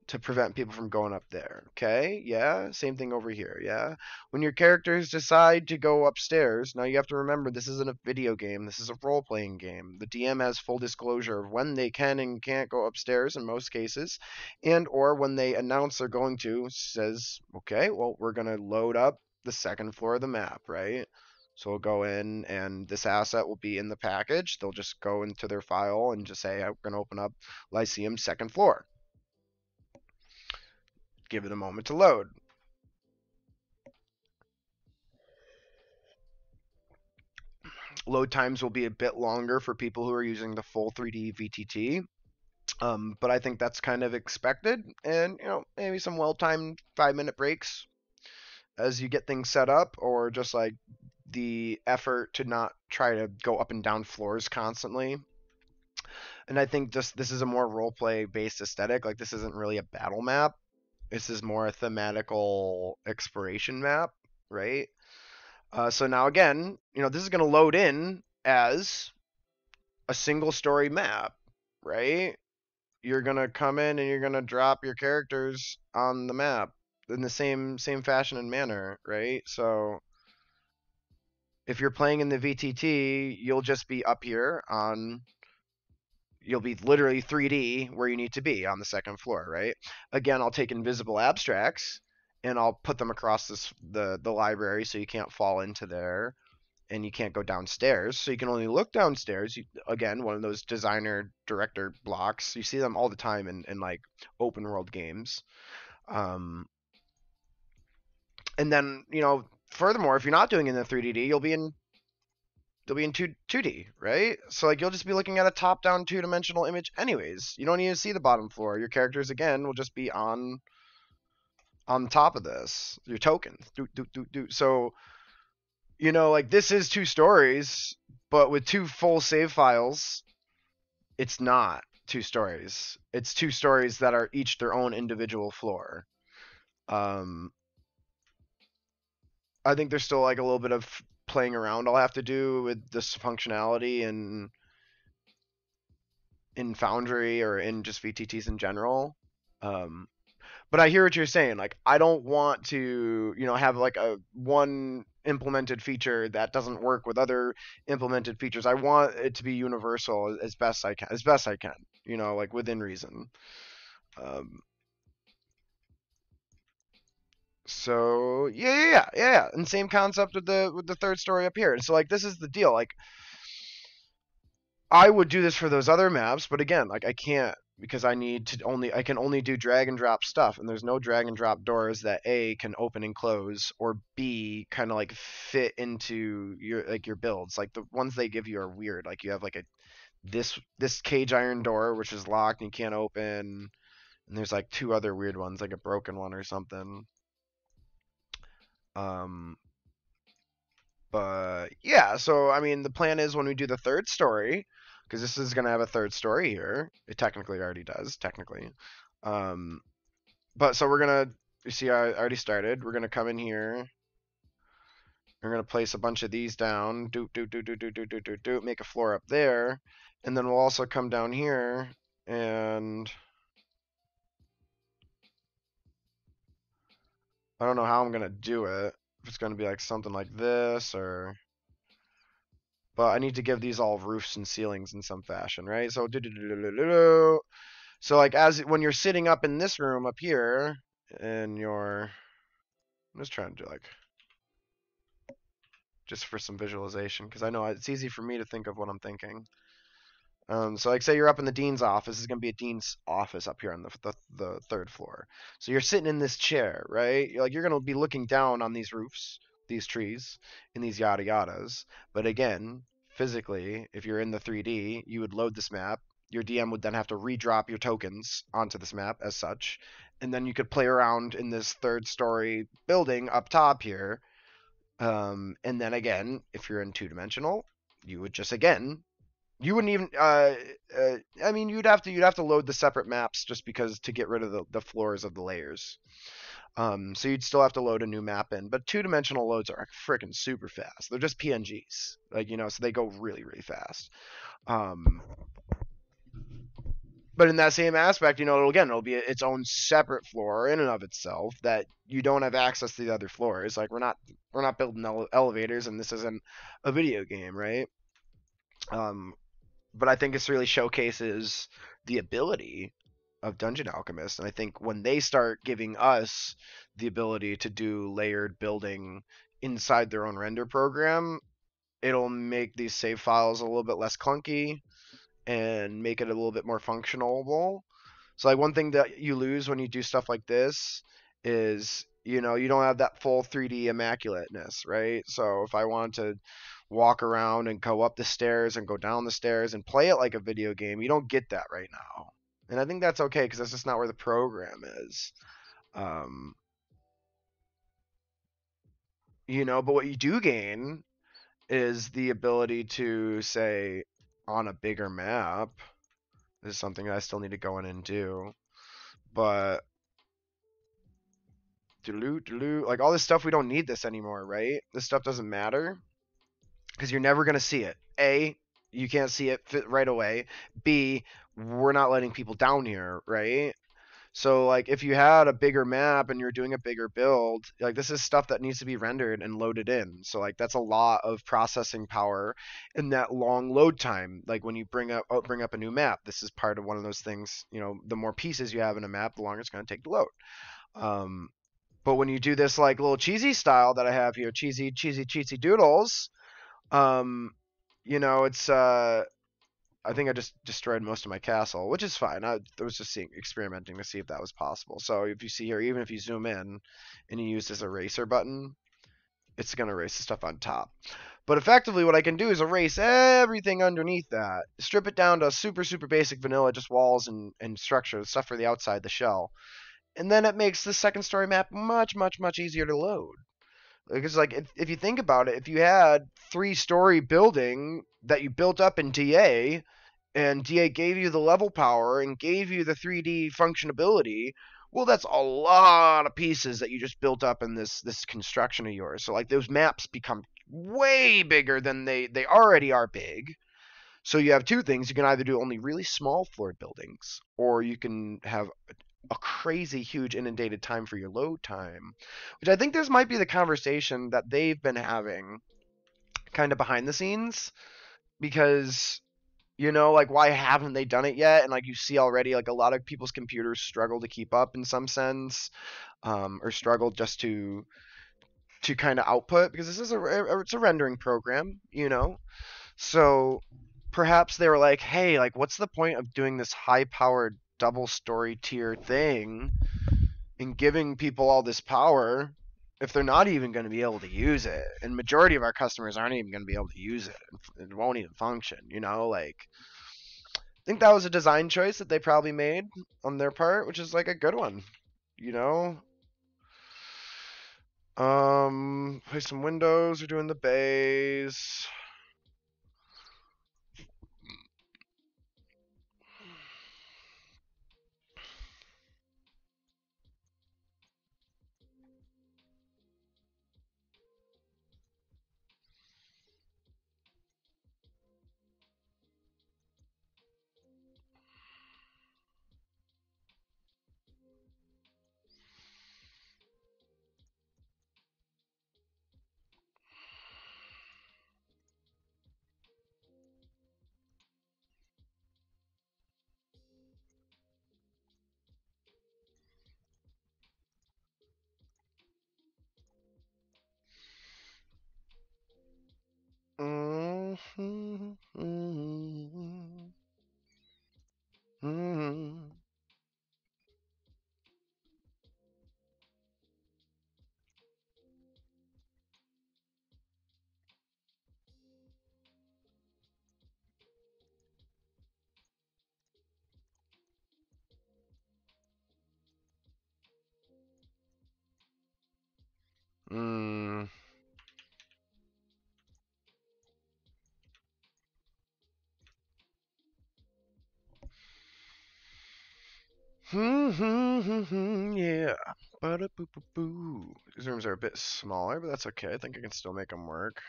to prevent people from going up there. Okay, yeah, same thing over here. Yeah, when your characters decide to go upstairs, now you have to remember this isn't a video game. This is a role-playing game. The DM has full disclosure of when they can and can't go upstairs in most cases, and or when they announce they're going to, says, okay, well, we're gonna load up the second floor of the map, right? So we'll go in, and this asset will be in the package. They'll just go into their file and just say, I'm going to open up Lyceum second floor. Give it a moment to load. Load times will be a bit longer for people who are using the full 3D VTT, but I think that's kind of expected, and maybe some well-timed 5-minute breaks as you get things set up, or just like the effort to not try to go up and down floors constantly. And I think just this is a more role play based aesthetic. Like this isn't really a battle map. This is more a thematical exploration map, right? So now again, this is going to load in as a single story map, right? You're going to come in and you're going to drop your characters on the map in the same fashion and manner, right? So if you're playing in the VTT, you'll just be up here on you'll be literally 3D where you need to be on the second floor, right? Again, I'll take invisible abstracts and I'll put them across the library so you can't fall into there and you can't go downstairs. So you can only look downstairs. Again, one of those designer director blocks. You see them all the time in like open world games. Um, and then, furthermore, if you're not doing it in the 3D, you'll be in 2D, right? So like you'll just be looking at a top-down two-dimensional image anyways. You don't even see the bottom floor. Your characters again will just be on top of this. Your token. So, like this is 2 stories, but with 2 full save files, it's not 2 stories. It's 2 stories that are each their own individual floor. Um I think there's still like a little bit of playing around I'll have to do with this functionality in Foundry or in just VTTs in general. Um, but I hear what you're saying. Like, I don't want to, have like a one implemented feature that doesn't work with other implemented features. I want it to be universal as best I can, like within reason. Um, so yeah. And same concept with the third story up here. So like, this is the deal. Like, I would do this for those other maps, but again, like I can't because I can only do drag and drop stuff, and there's no drag and drop doors that A can open and close or B kind of like fit into your builds. Like the ones they give you are weird. Like you have like a this cage iron door which is locked and you can't open, and there's like two other weird ones, like a broken one or something. Um, But yeah, so I mean, the plan is when we do the third story, because this is gonna have a third story here. It technically already does, technically. Um, but so we're gonna, you see, I already started. We're gonna come in here. We're gonna place a bunch of these down. Do. Make a floor up there, and then we'll also come down here and I don't know how I'm gonna do it. If it's gonna be like something like this or but I need to give these all roofs and ceilings in some fashion, right? So so like as when you're sitting up in this room up here, and I'm just trying to do like just for some visualization because I know it's easy for me to think of what I'm thinking. So like say you're up in the dean's office. This is gonna be a dean's office up here on the third floor. So you're sitting in this chair, right? You're gonna be looking down on these roofs, these trees, and these yada yadas. But again, physically, if you're in the 3D, you would load this map. Your DM would then have to redrop your tokens onto this map as such, and then you could play around in this third story building up top here. And then again, if you're in two-dimensional, you would just again you wouldn't even. I mean, you'd have to load the separate maps just because to get rid of the floors of the layers. So you'd still have to load a new map in. But two-dimensional loads are freaking super fast. They're just PNGs, like so they go really really fast. Um, but in that same aspect, it'll be its own separate floor in and of itself that you don't have access to the other floors. Like we're not building elevators, and this isn't a video game, right? Um, but I think this really showcases the ability of Dungeon Alchemist. And I think when they start giving us the ability to do layered building inside their own render program, it'll make these save files a little bit less clunky and make it a little bit more functional. So like one thing that you lose when you do stuff like this is you don't have that full 3D immaculateness, right? So if I want to walk around and go up the stairs and go down the stairs and play it like a video game, you don't get that right now. And I think that's okay because that's just not where the program is. Um, but what you do gain is the ability to say on a bigger map. This is something I still need to go in and do. But like all this stuff, we don't need this anymore, right? This stuff doesn't matter because you're never gonna see it. A, you can't see it right away. B, we're not letting people down here, right? So like if you had a bigger map and you're doing a bigger build, like this is stuff that needs to be rendered and loaded in. So like that's a lot of processing power in that long load time. Like when you bring up a new map, this is part of one of those things, the more pieces you have in a map, the longer it's going to take to load. But when you do this like little cheesy style that I have here, cheesy doodles, it's I think I just destroyed most of my castle, which is fine. I was just experimenting to see if that was possible. So if you see here, even if you zoom in and you use this eraser button, it's going to erase the stuff on top. But effectively what I can do is erase everything underneath that, strip it down to super, super basic vanilla, just walls and structure, stuff for the outside, the shell. And then it makes the second story map much, much, much easier to load. Because like if you think about it, if you had 3-story building that you built up in DA, and DA gave you the level power and gave you the 3D functionability, Well, that's a lot of pieces that you just built up in this construction of yours. So like those maps become way bigger than they already are big. So you have two things. You can either do only really small floored buildings, or you can have a crazy huge inundated time for your load time, which I think this might be the conversation that they've been having kind of behind the scenes because like why haven't they done it yet? And like you see already, like a lot of people's computers struggle to keep up in some sense, or struggle just to kind of output because this is it's a rendering program, So perhaps they were like, hey, like what's the point of doing this high powered double story tier thing and giving people all this power if they're not even going to be able to use it? And majority of our customers aren't even going to be able to use it. It won't even function, like I think that was a design choice that they probably made on their part, which is like a good one, you know. Play some windows. We're doing the bays. Mm-hmm. Mm-hmm. Mm-hmm. Mm. Yeah. Ba-da-boo-boo-boo. These rooms are a bit smaller, but that's okay. I think I can still make them work.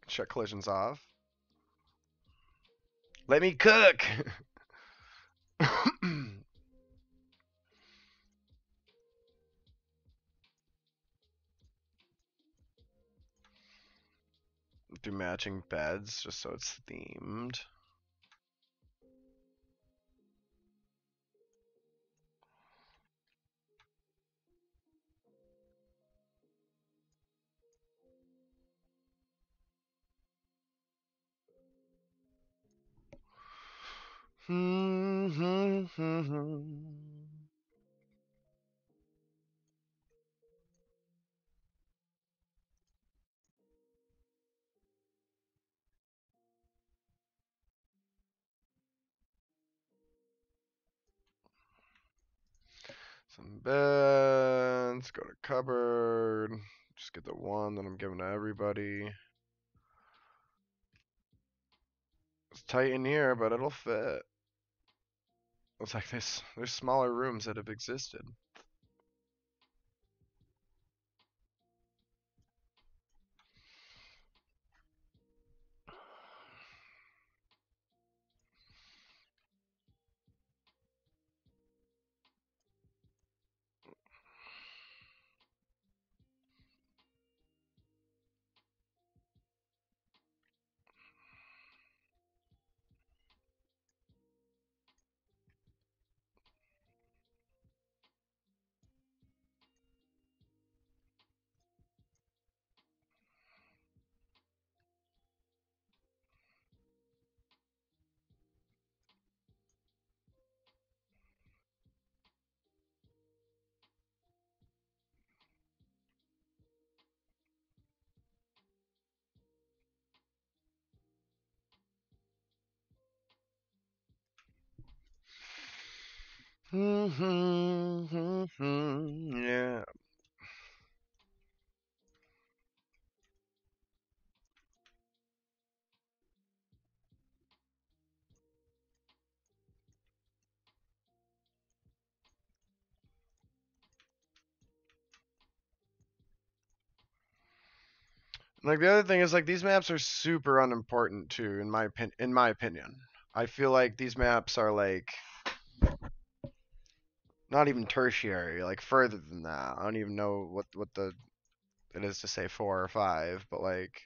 Shut collisions off. Let me cook. Do matching beds just so it's themed. Some beds. Go to cupboard. Just get the one that I'm giving to everybody. It's tight in here, but it'll fit. Looks like there's smaller rooms that have existed. Yeah. Like the other thing is like these maps are super unimportant too, in my opinion. I feel like these maps are like not even tertiary, like further than that. I don't even know what the it is to say 4 or 5, but like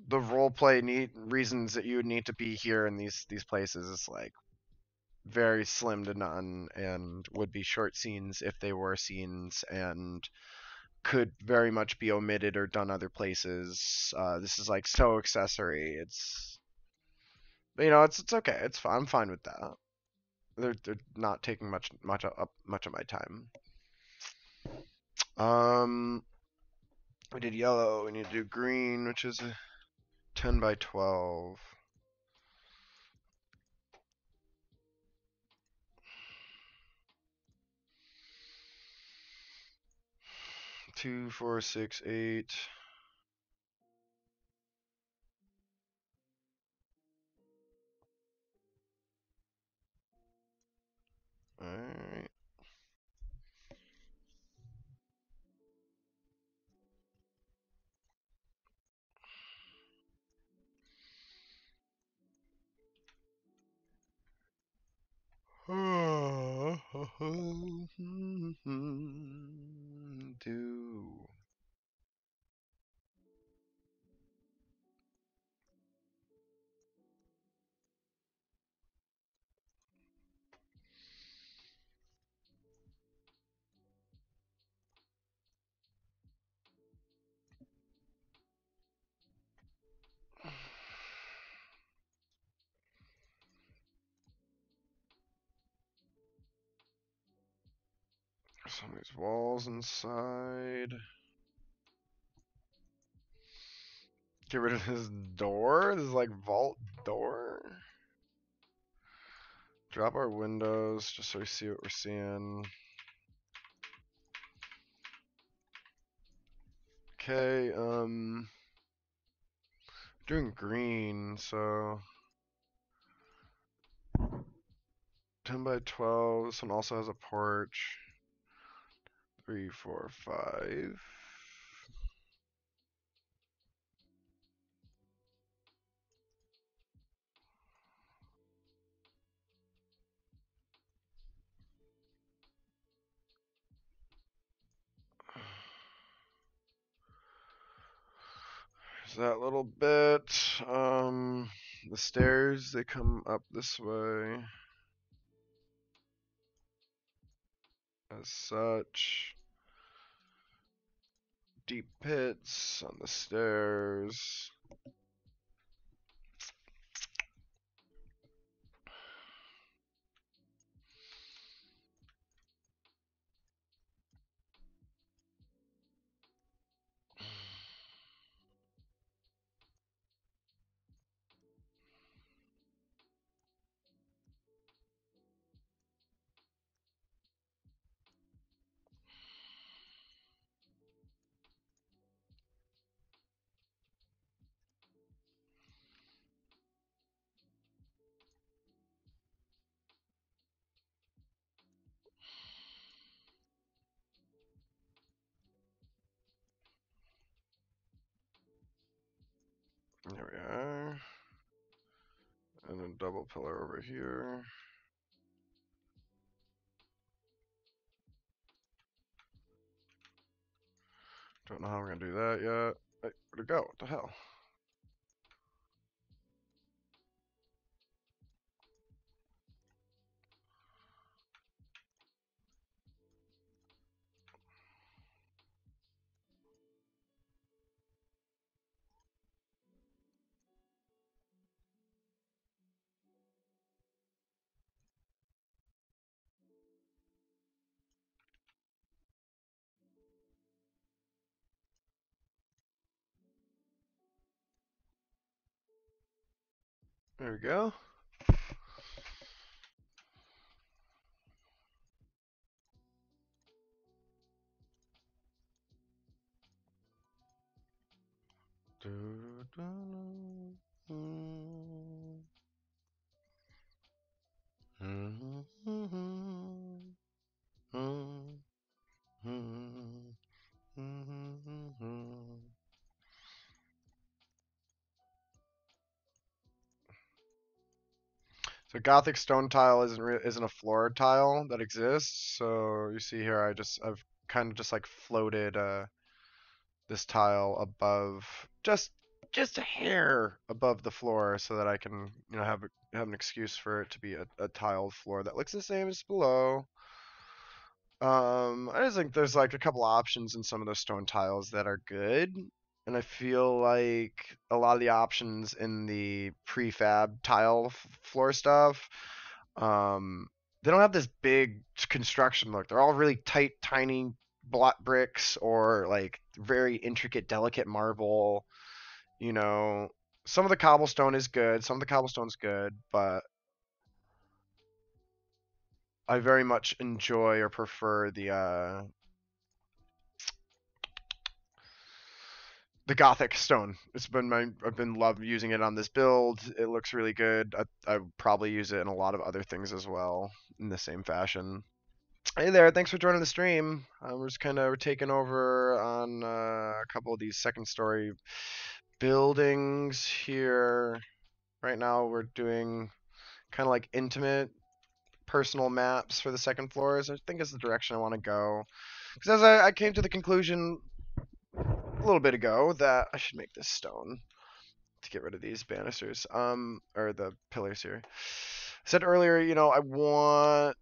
the roleplay need reasons that you would need to be here in these places is like very slim to none and would be short scenes if they were scenes and could very much be omitted or done other places. This is like so accessory. But, it's okay. It's fine. I'm fine with that. They're not taking much of my time. Um, we did yellow. We need to do green, which is a 10 by 12. Two, four, six, eight. All right. Do some of these walls inside. Get rid of this door. This is like vault door. Drop our windows just so we see what we're seeing. Okay, doing green, so 10 by 12. This one also has a porch. 3, 4, 5. There's that little bit. The stairs, they come up this way. As such. Deep pits on the stairs. There we are. And a double pillar over here. Don't know how we're gonna do that yet. Hey, where'd it go? What the hell? There we go. So Gothic stone tile isn't a floor tile that exists. So you see here, I've kind of just like floated this tile above, just a hair above the floor, so that I can have an excuse for it to be a tiled floor that looks the same as below. I just think there's like a couple options in some of those stone tiles that are good, and I feel like a lot of the options in the prefab tile floor stuff, um, they don't have this big construction look. They're all really tight, tiny block bricks or like very intricate, delicate marble. You know, some of the cobblestone is good. Some of the cobblestone's good, but I very much enjoy or prefer the Gothic stone. I've been love using it on this build. It looks really good. I would probably use it in a lot of other things as well in the same fashion. Hey there, thanks for joining the stream. We're just kind of taking over on a couple of these second story buildings here. Right now we're doing kind of like intimate personal maps for the second floors. I think is the direction I want to go. Because as I came to the conclusion a little bit ago that I should make this stone to get rid of these banisters, or the pillars here. I said earlier, I want.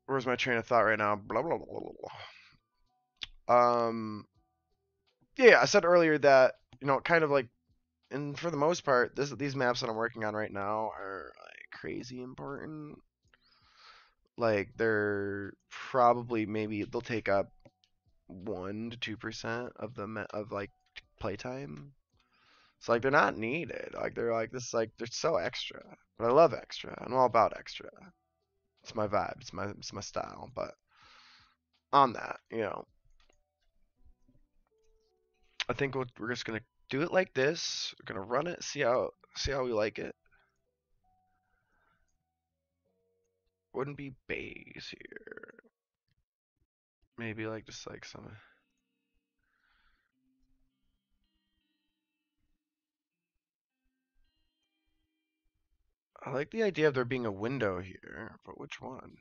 Where's my train of thought right now? Blah blah blah blah blah. Yeah, I said earlier that kind of like, and for the most part, these maps that I'm working on right now are like crazy important. Like they're probably maybe they'll take up 1 to 2% of of like playtime. So like they're not needed. Like they're like this like they're so extra. But I love extra. I'm all about extra. It's my vibe. It's my style. But on that, I think we're just gonna do it like this. We're gonna run it, see how we like it. Wouldn't be bays here. Maybe like just like some. I like the idea of there being a window here, but which one?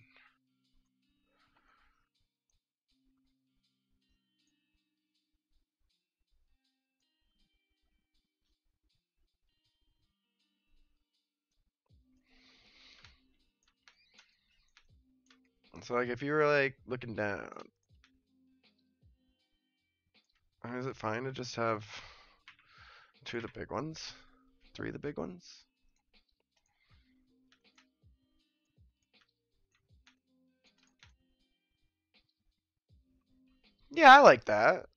So like if you were like looking down, is it fine to just have two of the big ones? Three of the big ones? Yeah, I like that.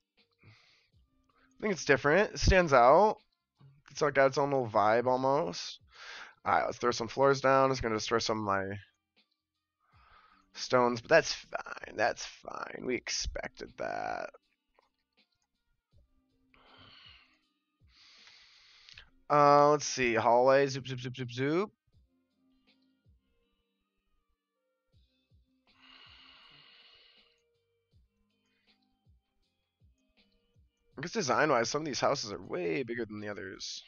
I think it's different. It stands out. It's like got its own little vibe almost. Alright, let's throw some floors down. It's gonna destroy some of my stones, but that's fine. That's fine. We expected that. Let's see. Hallway. Zoop, zoop, zoop, zoop, zoop. I guess design-wise, some of these houses are way bigger than the others.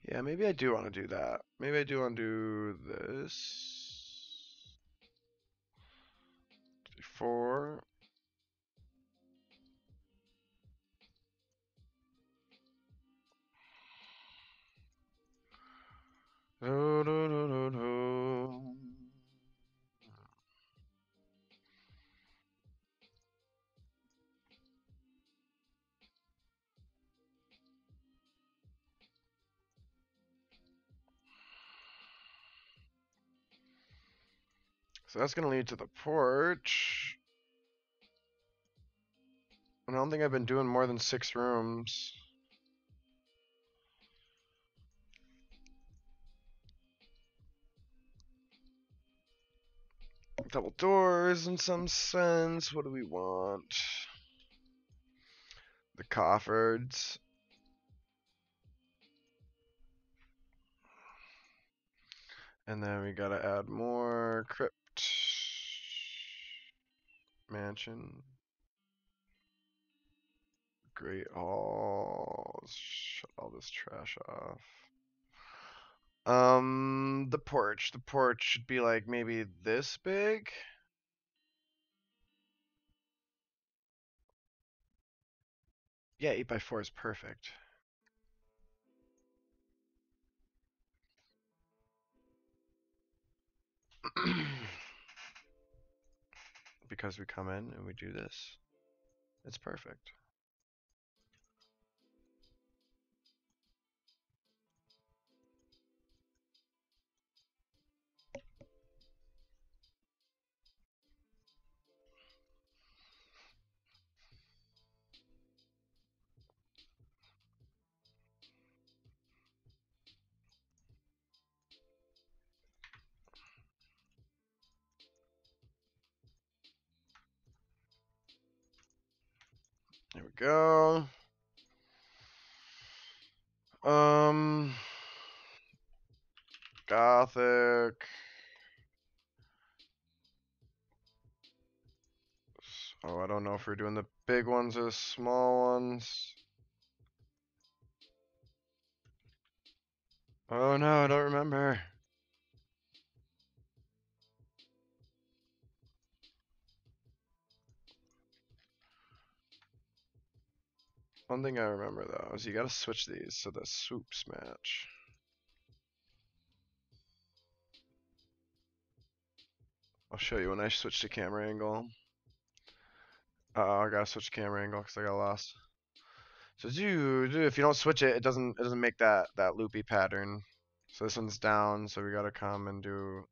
Yeah, maybe I do want to do that. Maybe I do want to do this. 4. Do, do, do, do, do. So that's going to lead to the porch. I don't think I've been doing more than 6 rooms. Double doors in some sense. What do we want? The coffords. And then we gotta add more crypt. Mansion. Great hall. Shut all this trash off. The porch. The porch should be like maybe this big. Yeah, 8x4 is perfect. Because we come in and we do this. It's perfect. There we go. Gothic. Oh, I don't know if we're doing the big ones or the small ones. Oh no, I don't remember. One thing I remember though is you gotta switch these so the swoops match. I'll show you when I switch to camera angle. I gotta switch camera angle because I got lost. So if you don't switch it, it doesn't make that loopy pattern. So this one's down, so we gotta come and do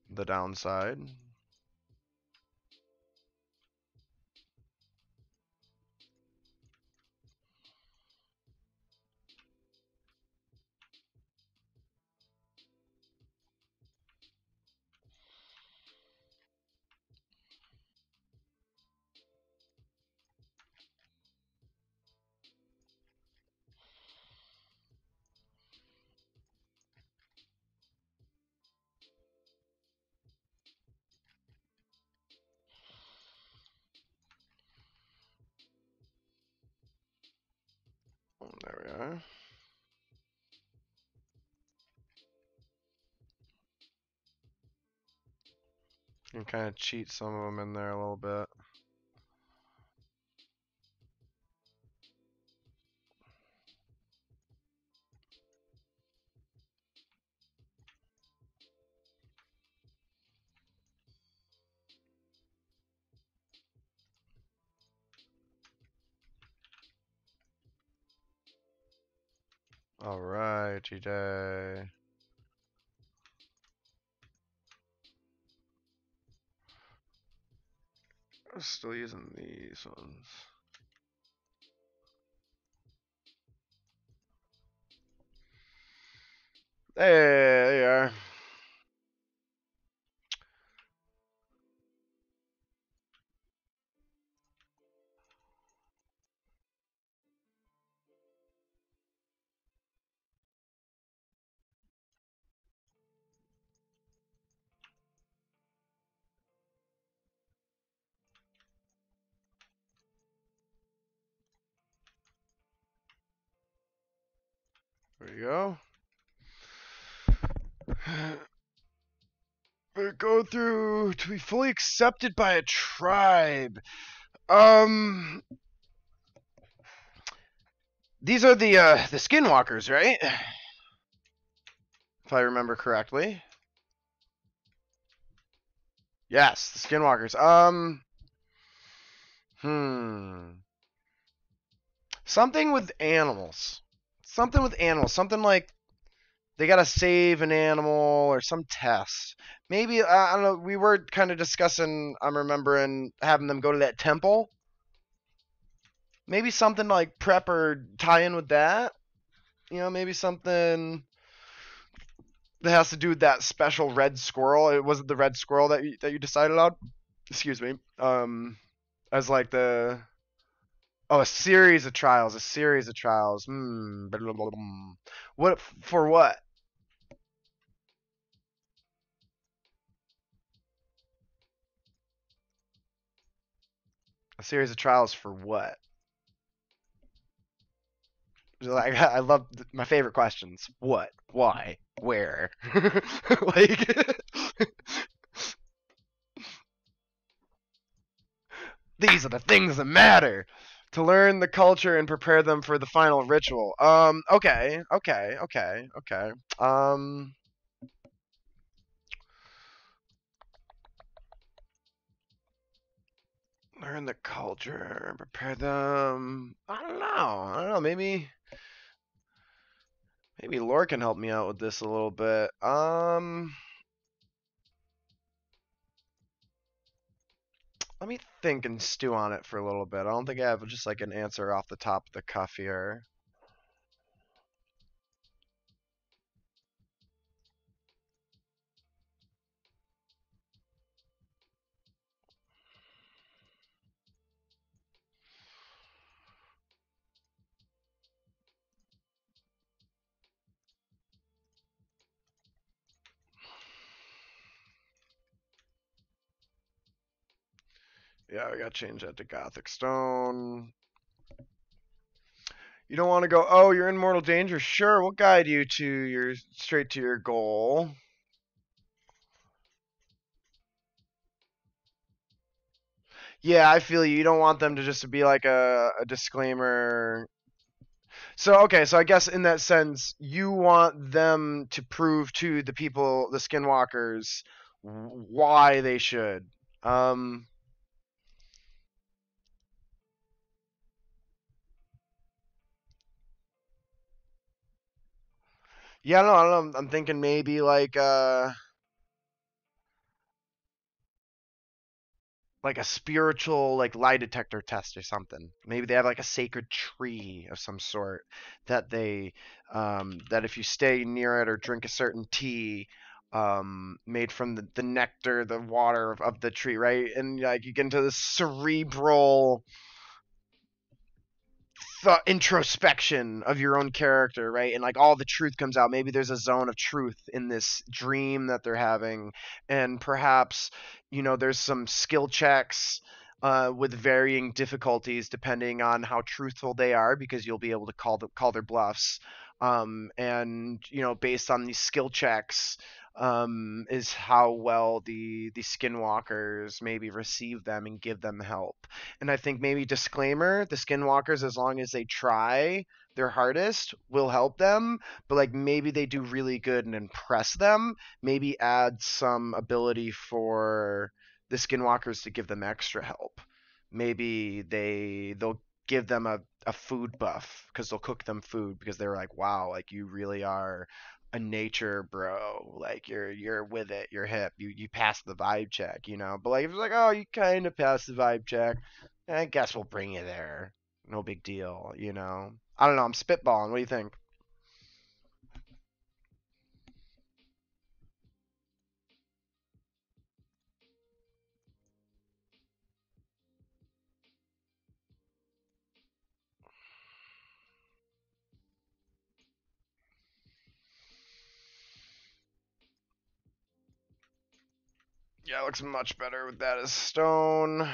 the downside. There we are. You can kind of cheat some of them in there a little bit. Alrighty day. I'm still using these ones. There you are. There you go. We go through to be fully accepted by a tribe. These are the skinwalkers, right? If I remember correctly. Yes, the skinwalkers. Something with animals. Something with animals. Something like they gotta save an animal or some test. Maybe I don't know. We were kind of discussing. I'm remembering having them go to that temple. Maybe something like prep or tie in with that. You know, maybe something that has to do with that special red squirrel. It wasn't the red squirrel that you decided on. Excuse me. As like the oh, a series of trials, a series of trials. Blah, blah, blah, blah. What for? What? A series of trials for what? Like I love my favorite questions. What? Why? Where? Like these are the things that matter. To learn the culture and prepare them for the final ritual. Okay, okay, okay, okay. Um, learn the culture, prepare them. I don't know. I don't know. Maybe Laura can help me out with this a little bit. Let me think and stew on it for a little bit. I don't think I have just like an answer off the top of the cuff here. Yeah, we gotta change that to Gothic Stone. You don't want to go, oh, you're in mortal danger. Sure, we'll guide you to your straight to your goal. Yeah, I feel you. You don't want them to just be like a disclaimer. So okay, so I guess in that sense, you want them to prove to the people, the skinwalkers, why they should. Um, yeah, I don't know. I'm thinking maybe like a spiritual like lie detector test or something. Maybe they have like a sacred tree of some sort that they that if you stay near it or drink a certain tea made from the nectar, the water of the tree, right? And like you get into this cerebral introspection of your own character, right? And like all the truth comes out. Maybe there's a zone of truth in this dream that they're having, and perhaps there's some skill checks with varying difficulties depending on how truthful they are, because you'll be able to call their bluffs. And based on these skill checks, is how well the skinwalkers maybe receive them and give them help. And I think maybe disclaimer, the skinwalkers, as long as they try their hardest, will help them. But like maybe they do really good and impress them. Maybe add some ability for the skinwalkers to give them extra help. Maybe they'll give them a food buff because they'll cook them food because they're like, wow, like you really are a nature bro, like you're with it, you're hip, you pass the vibe check, but like if it's like, oh, you kind of passed the vibe check, I guess we'll bring you there. No big deal. I don't know. I'm spitballing. What do you think? Yeah, it looks much better with that as stone.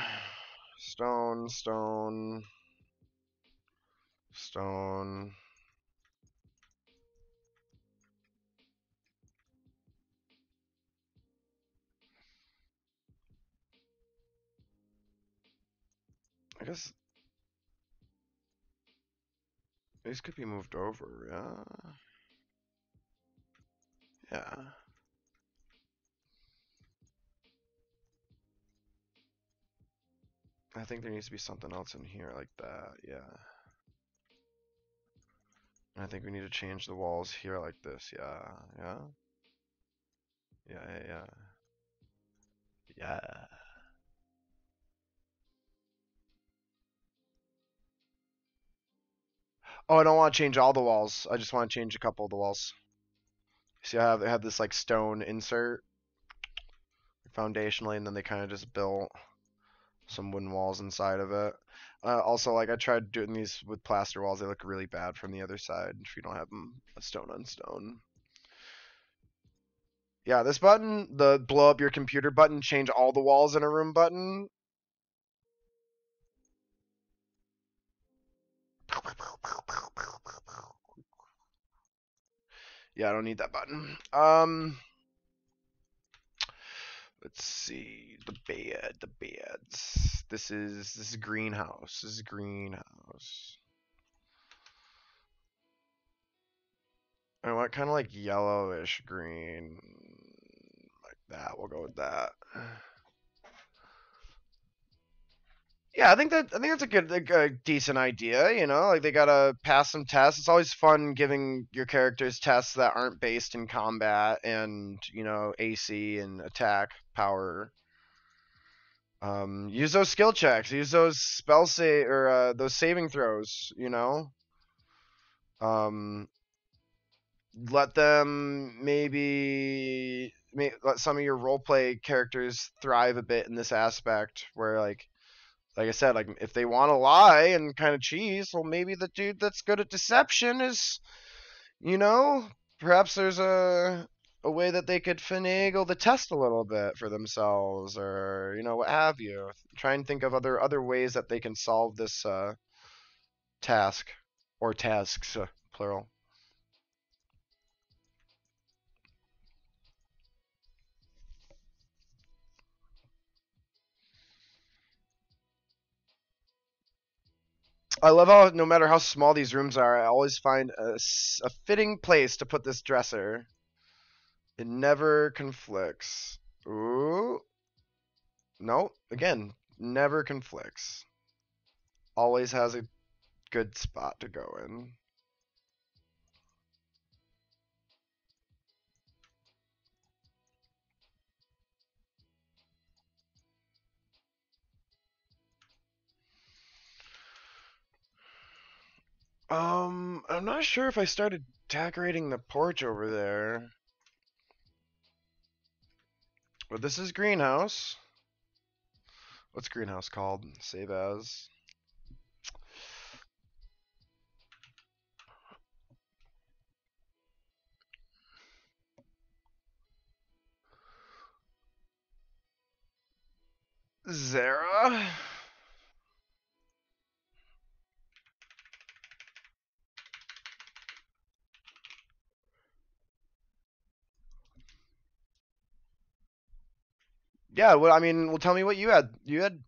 Stone, stone, stone. I guess these could be moved over. Yeah. Yeah. I think there needs to be something else in here like that. Yeah. And I think we need to change the walls here like this. Yeah. Yeah. Yeah. Yeah. Yeah. Yeah. Oh, I don't want to change all the walls. I just want to change a couple of the walls. See how they have this like stone insert foundationally, and then they kind of just built some wooden walls inside of it. Also, like I tried doing these with plaster walls, they look really bad from the other side if you don't have them stone on stone. Yeah, this button, the blow up your computer button, change all the walls in a room button. Yeah, I don't need that button. Let's see the beds. This is greenhouse. This is greenhouse. I want kind of like yellowish green, like that. We'll go with that. Yeah, I think that's a good, a decent idea. You know, like they gotta pass some tests. It's always fun giving your characters tests that aren't based in combat and AC and attack power. Use those skill checks. Use those spell save or those saving throws. Um, let them let some of your roleplay characters thrive a bit in this aspect, where like I said, like if they want to lie and kind of cheese, well, maybe the dude that's good at deception is, you know, perhaps there's a way that they could finagle the test a little bit for themselves, or what have you. Try and think of other ways that they can solve this task or tasks, plural. I love how no matter how small these rooms are, I always find a fitting place to put this dresser. It never conflicts. Ooh, no, again, never conflicts. Always has a good spot to go in. I'm not sure if I started decorating the porch over there. But this is greenhouse. What's greenhouse called? Save as. Zara? Yeah, well, I mean, well, tell me what you had. You had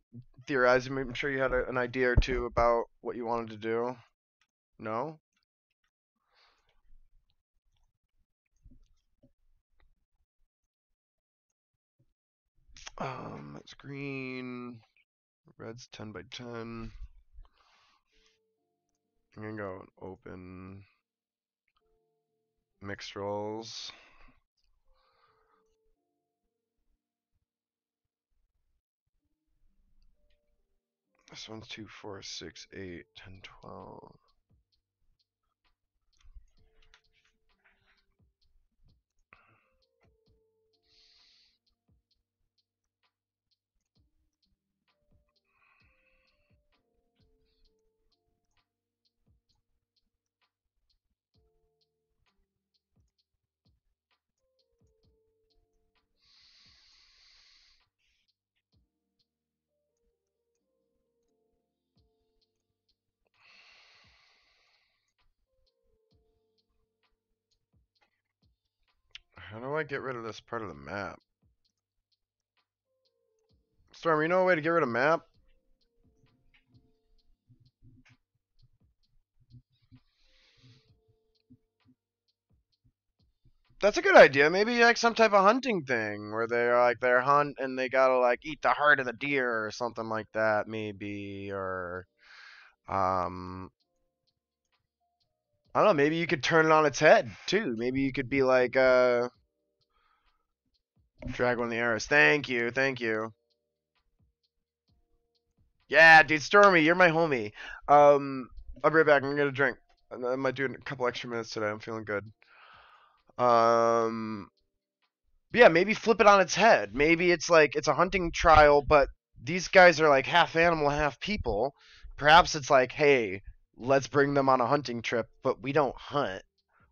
theorized. I'm sure you had an idea or two about what you wanted to do. No? It's green. Red's 10 by 10. I'm gonna go open mixed rolls. This one's 2, 4, 6, 8, 10, 12. How do I get rid of this part of the map? Storm, you know a way to get rid of map? That's a good idea. Maybe like some type of hunting thing where they're hunt and they gotta like eat the heart of the deer or something like that, maybe. Or um I don't know, maybe you could turn it on its head too. Maybe you could be like drag one of the arrows. Thank you, thank you. Yeah, dude, Stormy, you're my homie. I'll be right back. I'm gonna get a drink. I might do a couple extra minutes today. I'm feeling good. Um, yeah, maybe flip it on its head. Maybe it's like it's a hunting trial, but these guys are like half animal, half people. Perhaps it's like, hey, let's bring them on a hunting trip, but we don't hunt.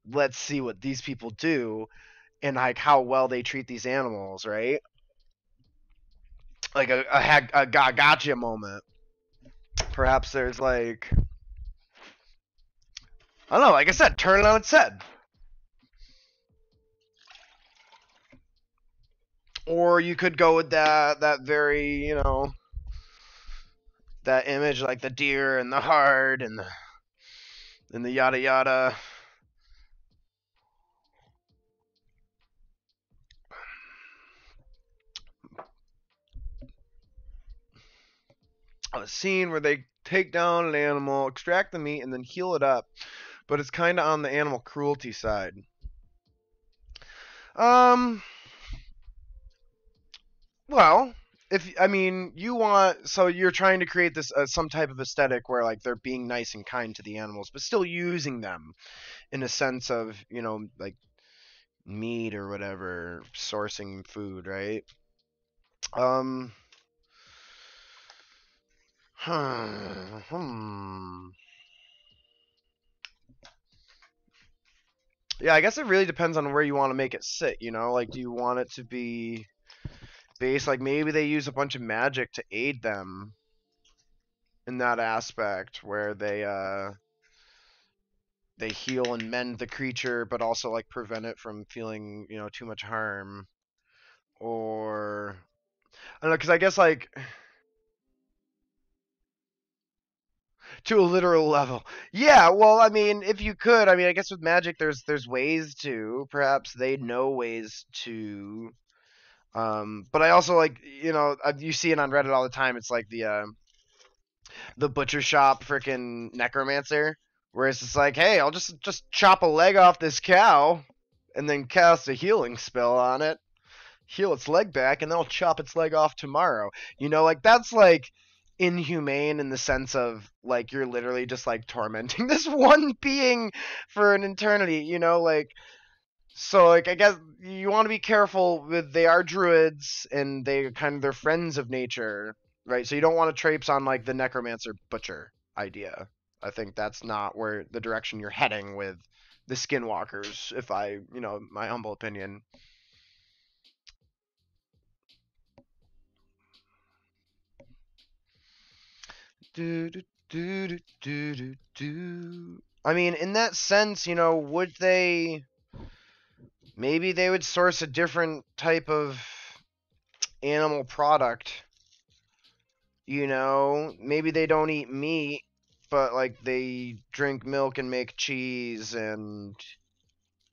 Let's see what these people do and like how well they treat these animals, right? Like a gotcha moment. Perhaps there's like, I don't know, like I said, turn it on its head. Or you could go with that very, that image like the deer and the heart and the yada yada. A scene where they take down an animal, extract the meat, and then heal it up. But it's kind of on the animal cruelty side. Um, well, if I mean you want, so you're trying to create this some type of aesthetic where like they're being nice and kind to the animals, but still using them in a sense of like meat or whatever, sourcing food, right? Um, hmm. Yeah, I guess it really depends on where you want to make it sit, Like, do you want it to be based, like, maybe they use a bunch of magic to aid them in that aspect where they heal and mend the creature, but also, like, prevent it from feeling, too much harm. Or, I don't know, because I guess, like, to a literal level. Yeah, well, I mean, if you could, I mean, I guess with magic, there's ways to. Perhaps they know ways to. But I also like, you see it on Reddit all the time. It's like the butcher shop freaking necromancer, where it's just like, hey, I'll just chop a leg off this cow, and then cast a healing spell on it, heal its leg back, and then I'll chop its leg off tomorrow. Like that's like inhumane in the sense of like you're literally just like tormenting this one being for an eternity. Like so like I guess you want to be careful with they are druids and they kind of they're friends of nature, right? So you don't want to traipse on like the necromancer butcher idea. I think that's not where the direction you're heading with the skinwalkers, if I, my humble opinion. Do, do, do, do, do, do, do. I mean, in that sense, would they maybe they would source a different type of animal product. Maybe they don't eat meat, but like they drink milk and make cheese and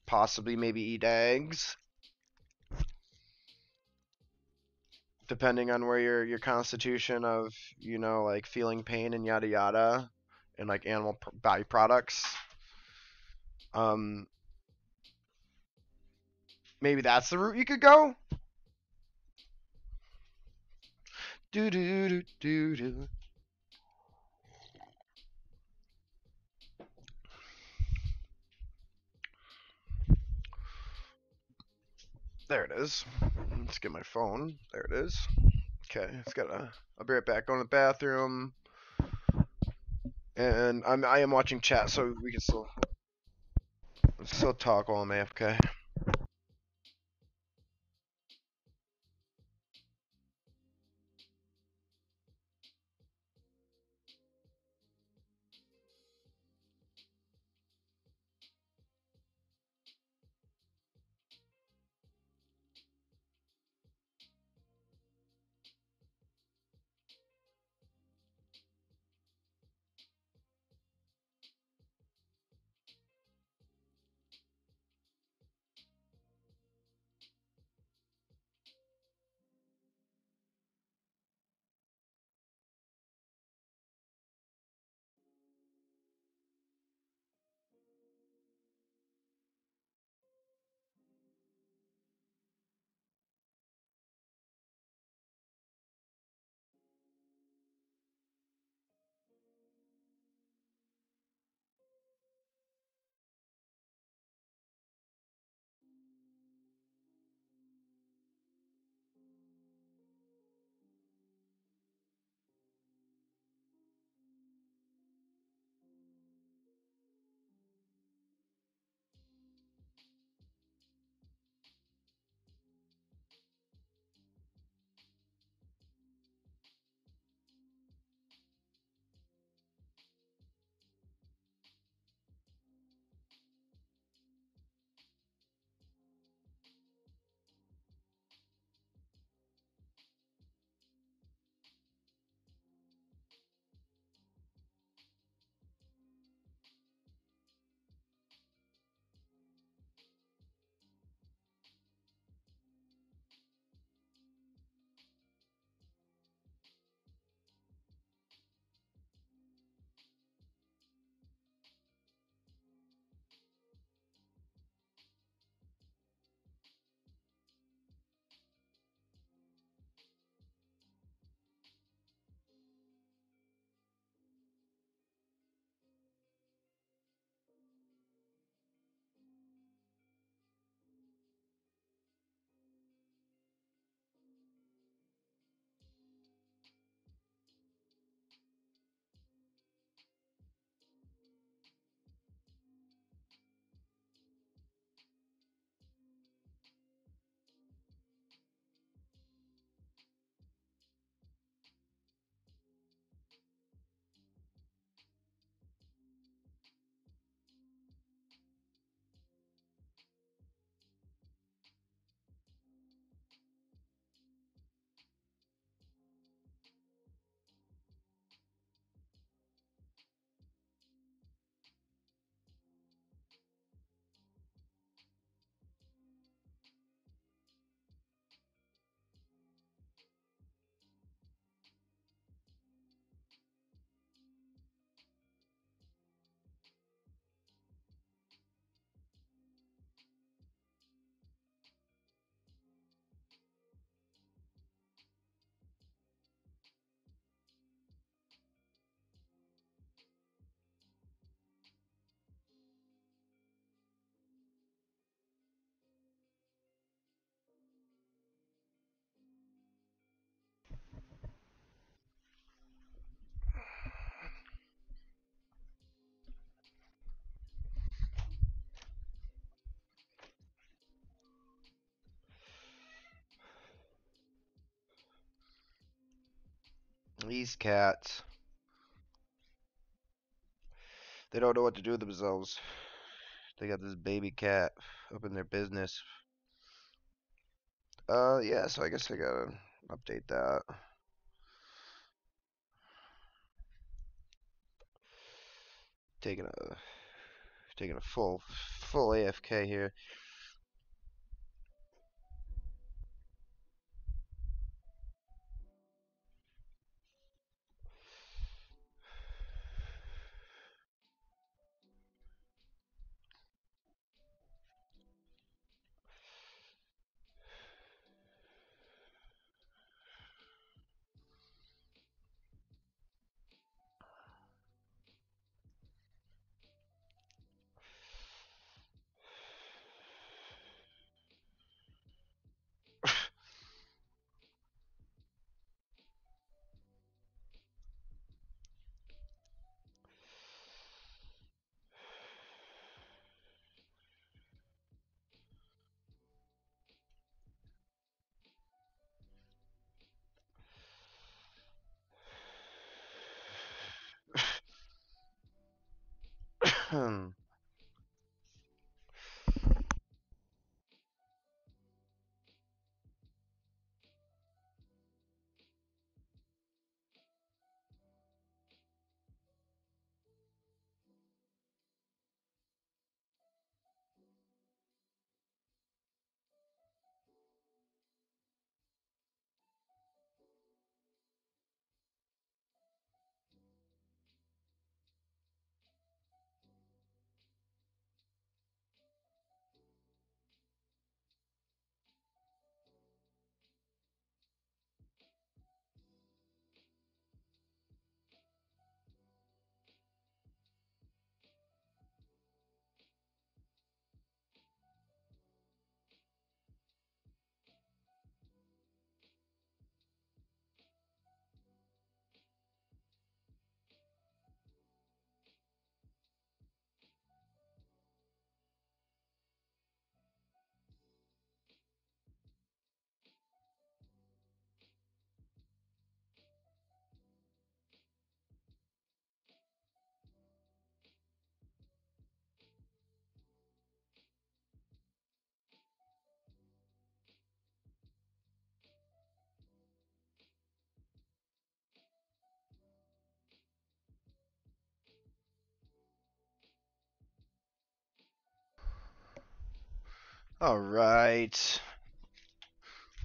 possibly maybe eat eggs, depending on where your constitution of, like feeling pain and yada yada and like animal byproducts. Um Maybe that's the route you could go. Do do do do do. There it is. Let's get my phone. There it is. Okay, it's gotta. I'll be right back. Going to the bathroom, and I am watching chat, so we can still talk while I'm AFK. These cats, they don't know what to do with themselves. They got this baby cat up in their business. Yeah, so I guess I gotta update that. Taking a full AFK here. All right.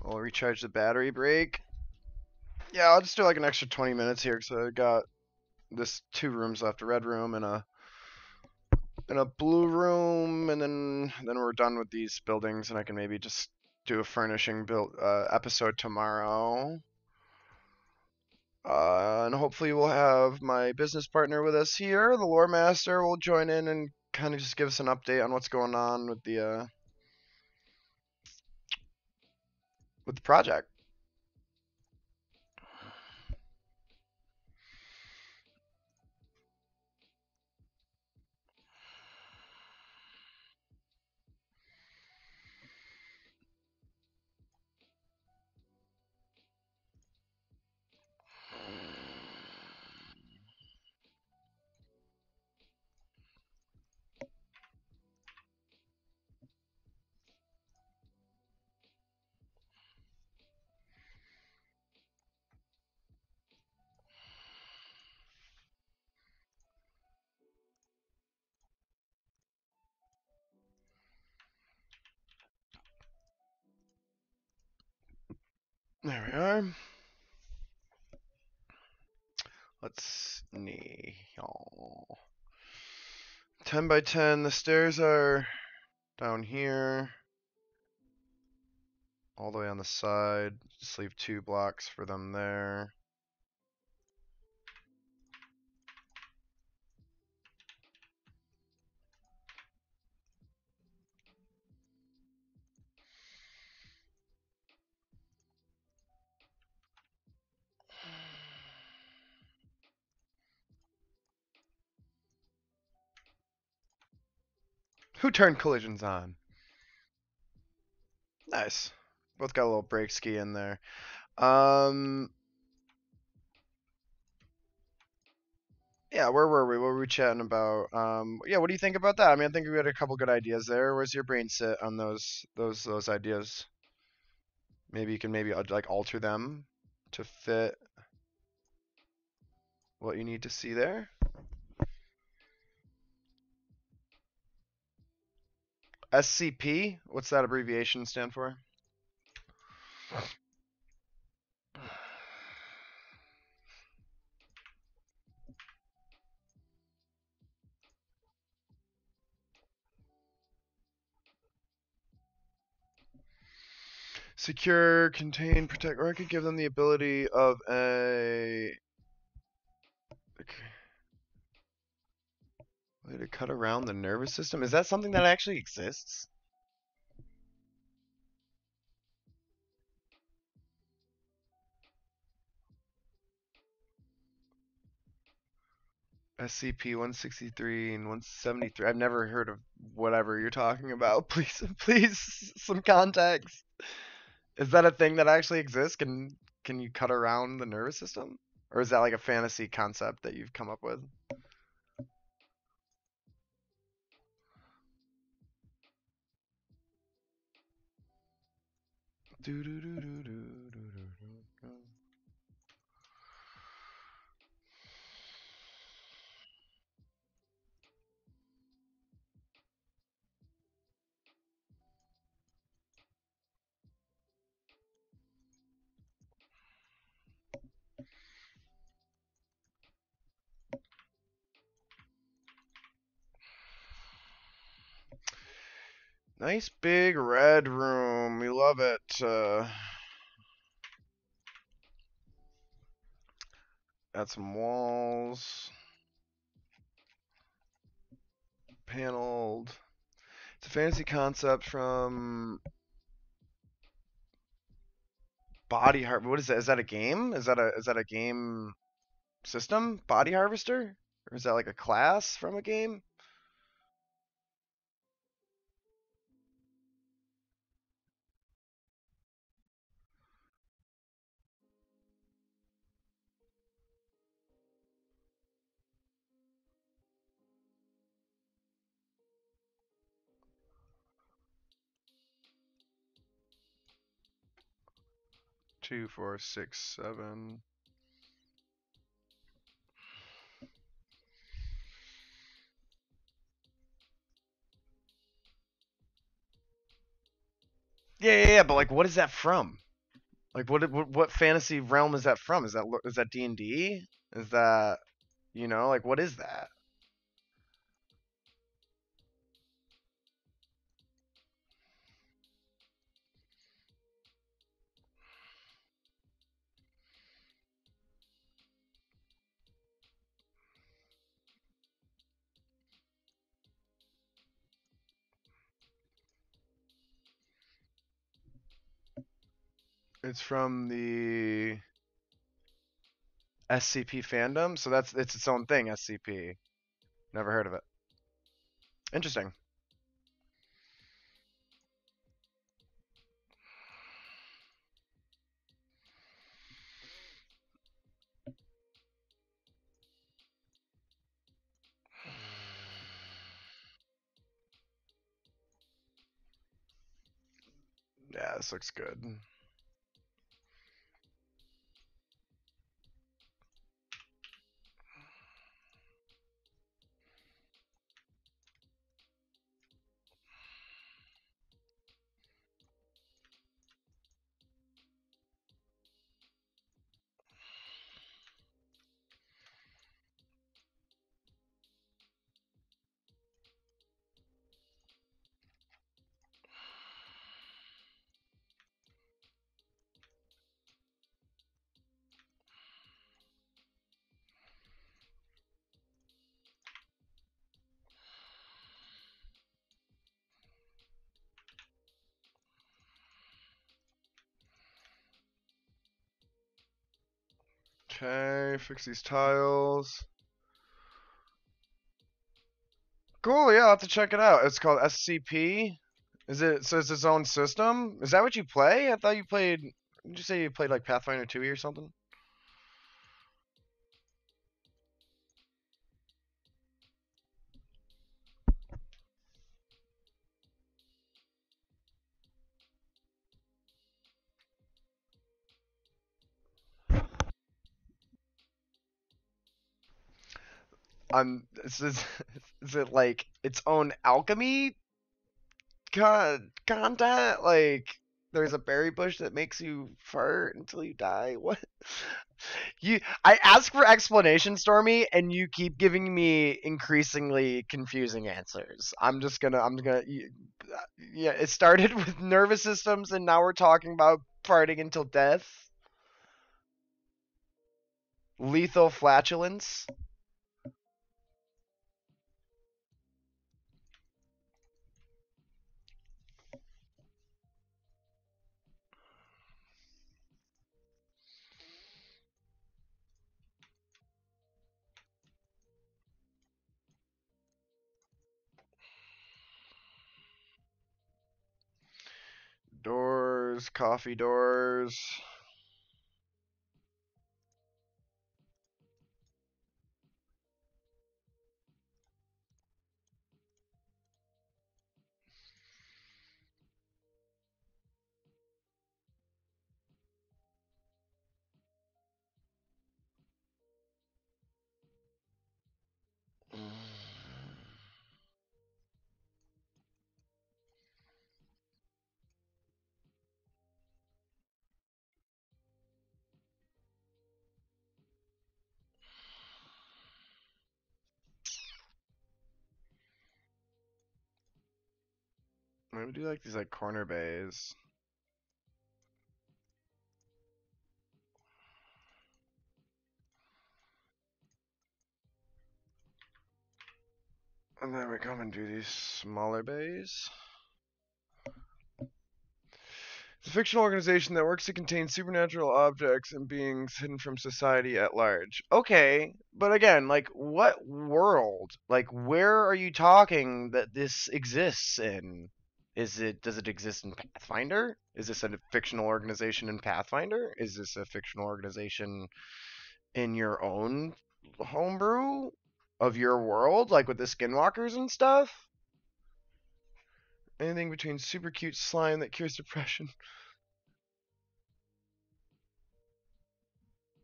We'll recharge the battery break. Yeah, I'll just do like an extra 20 minutes here because I got this 2 rooms left, a red room and a blue room, and then we're done with these buildings, and I can maybe just do a furnishing build episode tomorrow. And hopefully we'll have my business partner with us here. The lore master will join in and kind of just give us an update on what's going on with the project. There we are. Let's see. 10 by 10. The stairs are down here, all the way on the side. Just leave 2 blocks for them there. Who turned collisions on? Nice. Both got a little brake ski in there. Um, Yeah, where were we? What were we chatting about? Yeah, what do you think about that? I mean, I think we had a couple good ideas there. Where's your brain sit on those ideas? Maybe you can maybe like alter them to fit what you need to see there. SCP? What's that abbreviation stand for? Secure, contain, protect, or I could give them the ability of a way to cut around the nervous system. Is that something that actually exists? SCP-163 and 173. I've never heard of whatever you're talking about. Please, please, some context. Is that a thing that actually exists? Can you cut around the nervous system? Or is that like a fantasy concept that you've come up with? Nice big red room. We love it. Add some walls. Paneled. It's a fantasy concept from Body Harvester. What is that? Is that a game? Is that a game system? Body Harvester? Or is that like a class from a game? Two, four, six, seven. Yeah. But like, what is that from? Like, what fantasy realm is that from? Is that D&D? Is that like what is that? It's from the SCP fandom, so it's its own thing. SCP. Never heard of it. Interesting. Yeah, this looks good. Okay, fix these tiles. Cool, yeah, I'll have to check it out. It's called SCP. Is it so it's its own system? Is that what you play? I thought you played did you say you played like Pathfinder 2 or something? is it like its own alchemy content? Like there's a berry bush that makes you fart until you die. What? I ask for explanation, Stormy, and you keep giving me increasingly confusing answers. Yeah, it started with nervous systems, and now we're talking about farting until death. Lethal flatulence. Doors, coffee doors. Maybe do like these like corner bays. And then we come and do these smaller bays. It's a fictional organization that works to contain supernatural objects and beings hidden from society at large. Okay, but again, like, what world? Like, where are you talking that this exists in? Does it exist in Pathfinder? Is this a fictional organization in Pathfinder? Is this a fictional organization in your own homebrew of your world, like with the skinwalkers and stuff? Anything between super cute slime that cures depression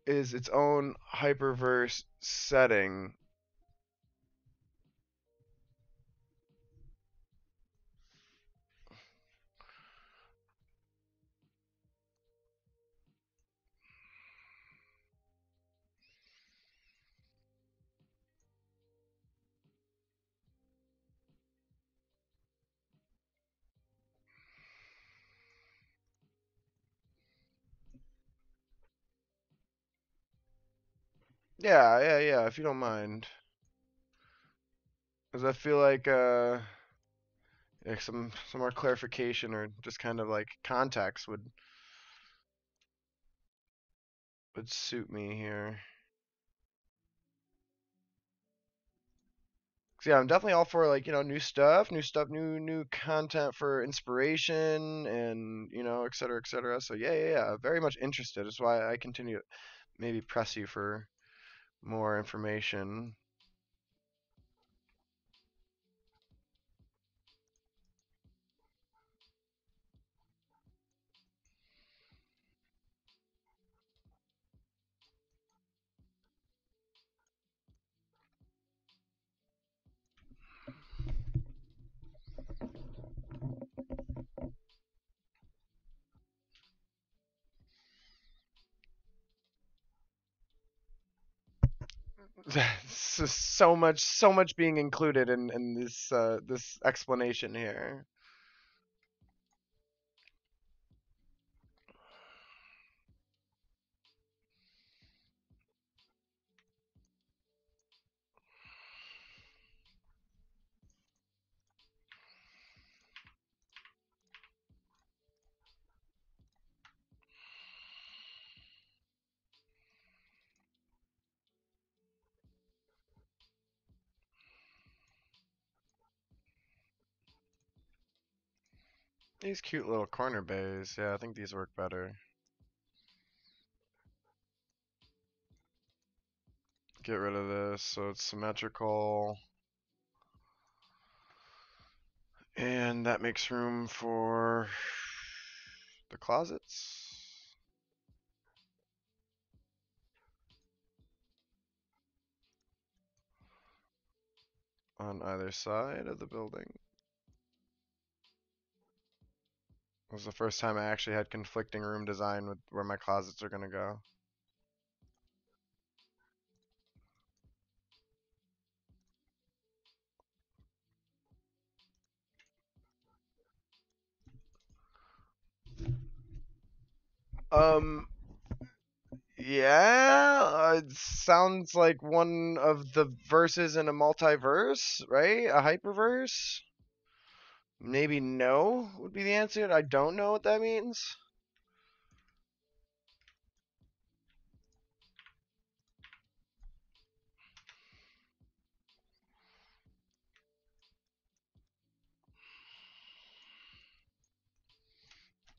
is its own hyperverse setting. Yeah, if you don't mind. Because I feel like yeah, some more clarification or just kind of like context would suit me here. 'Cause yeah, I'm definitely all for like, new content for inspiration and, et cetera, et cetera. So yeah. Very much interested. That's why I continue to maybe press you for more information. So much being included in this explanation here. These cute little corner bays. Yeah, I think these work better. Get rid of this so it's symmetrical. And that makes room for the closets. on either side of the building. It was the first time I actually had conflicting room design with where my closets are gonna go. Um, yeah, it sounds like one of the verses in a multiverse, right? A hyperverse? Maybe no would be the answer. I don't know what that means.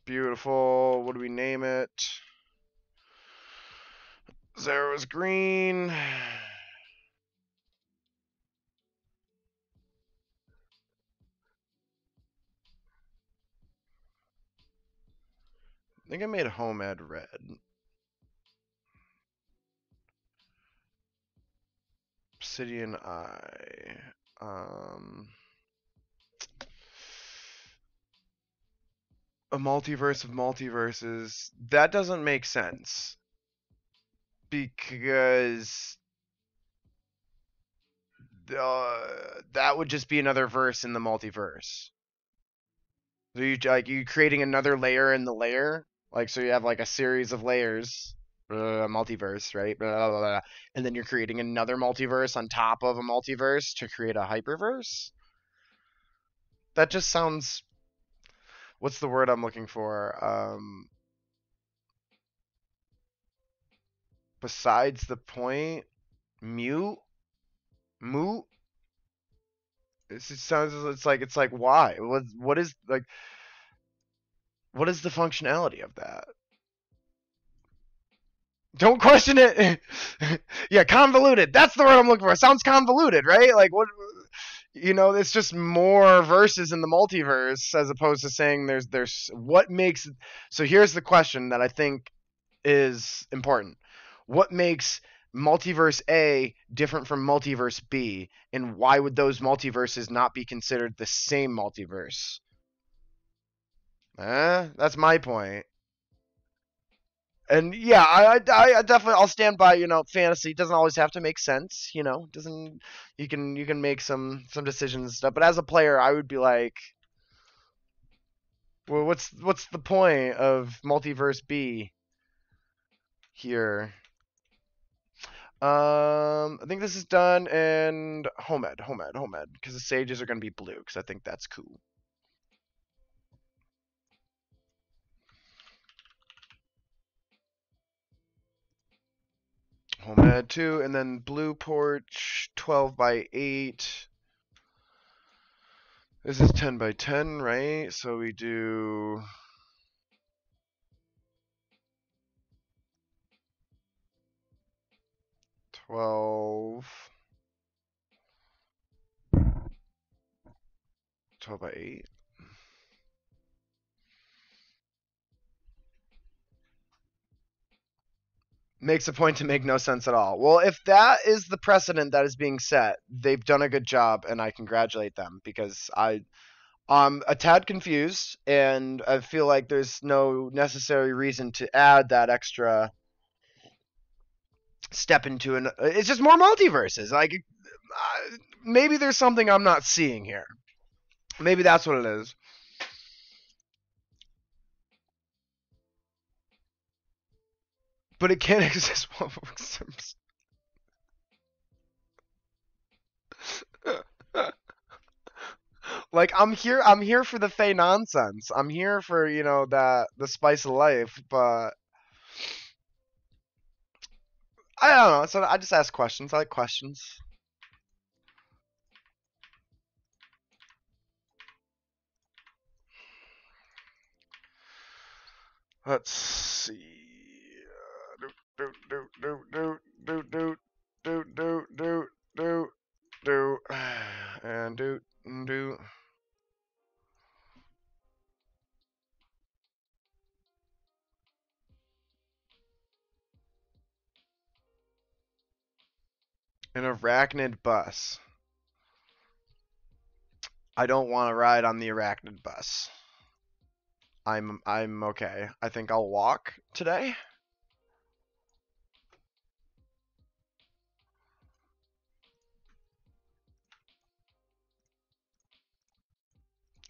Beautiful. What do we name it? Zero is green. I think I made home ed red. Obsidian eye. A multiverse of multiverses. That doesn't make sense because that would just be another verse in the multiverse. So you creating another layer in the layer, like so you have like a series of layers, multiverse, right? Blah, blah, blah, blah. And then you're creating another multiverse on top of a multiverse to create a hyperverse. That just sounds. What's the word I'm looking for? Besides the point, mute, moot. It sounds. It's like why? What is like? What is the functionality of that? Don't question it. Yeah, convoluted. That's the word I'm looking for. It sounds convoluted, right? Like what? It's just more verses in the multiverse as opposed to saying there's what makes. So here's the question that I think is important. What makes multiverse A different from multiverse B, and why would those multiverses not be considered the same multiverse? That's my point. And yeah, I definitely I'll stand by. Fantasy doesn't always have to make sense. Doesn't you can make some decisions and stuff. But as a player, I would be like, well, what's the point of multiverse B here? I think this is done and home ed, because the sages are gonna be blue, because I think that's cool. Home ed 2, and then blue porch 12 by 8. This is 10 by 10, right? So we do 12, 12 by 8. Makes a point to make no sense at all. Well, if that is the precedent that is being set, they've done a good job, and I congratulate them because I'm a tad confused, and I feel like there's no necessary reason to add that extra step into an. It's just more multiverses. Like maybe there's something I'm not seeing here. Maybe that's what it is. But it can't exist. Like I'm here for the Fey nonsense. I'm here for that the spice of life. But I don't know. So I just ask questions. I like questions. Let's see. Do do do do do do do do do do do and do. An arachnid bus. I don't want to ride on the arachnid bus. I'm okay. I think I'll walk today.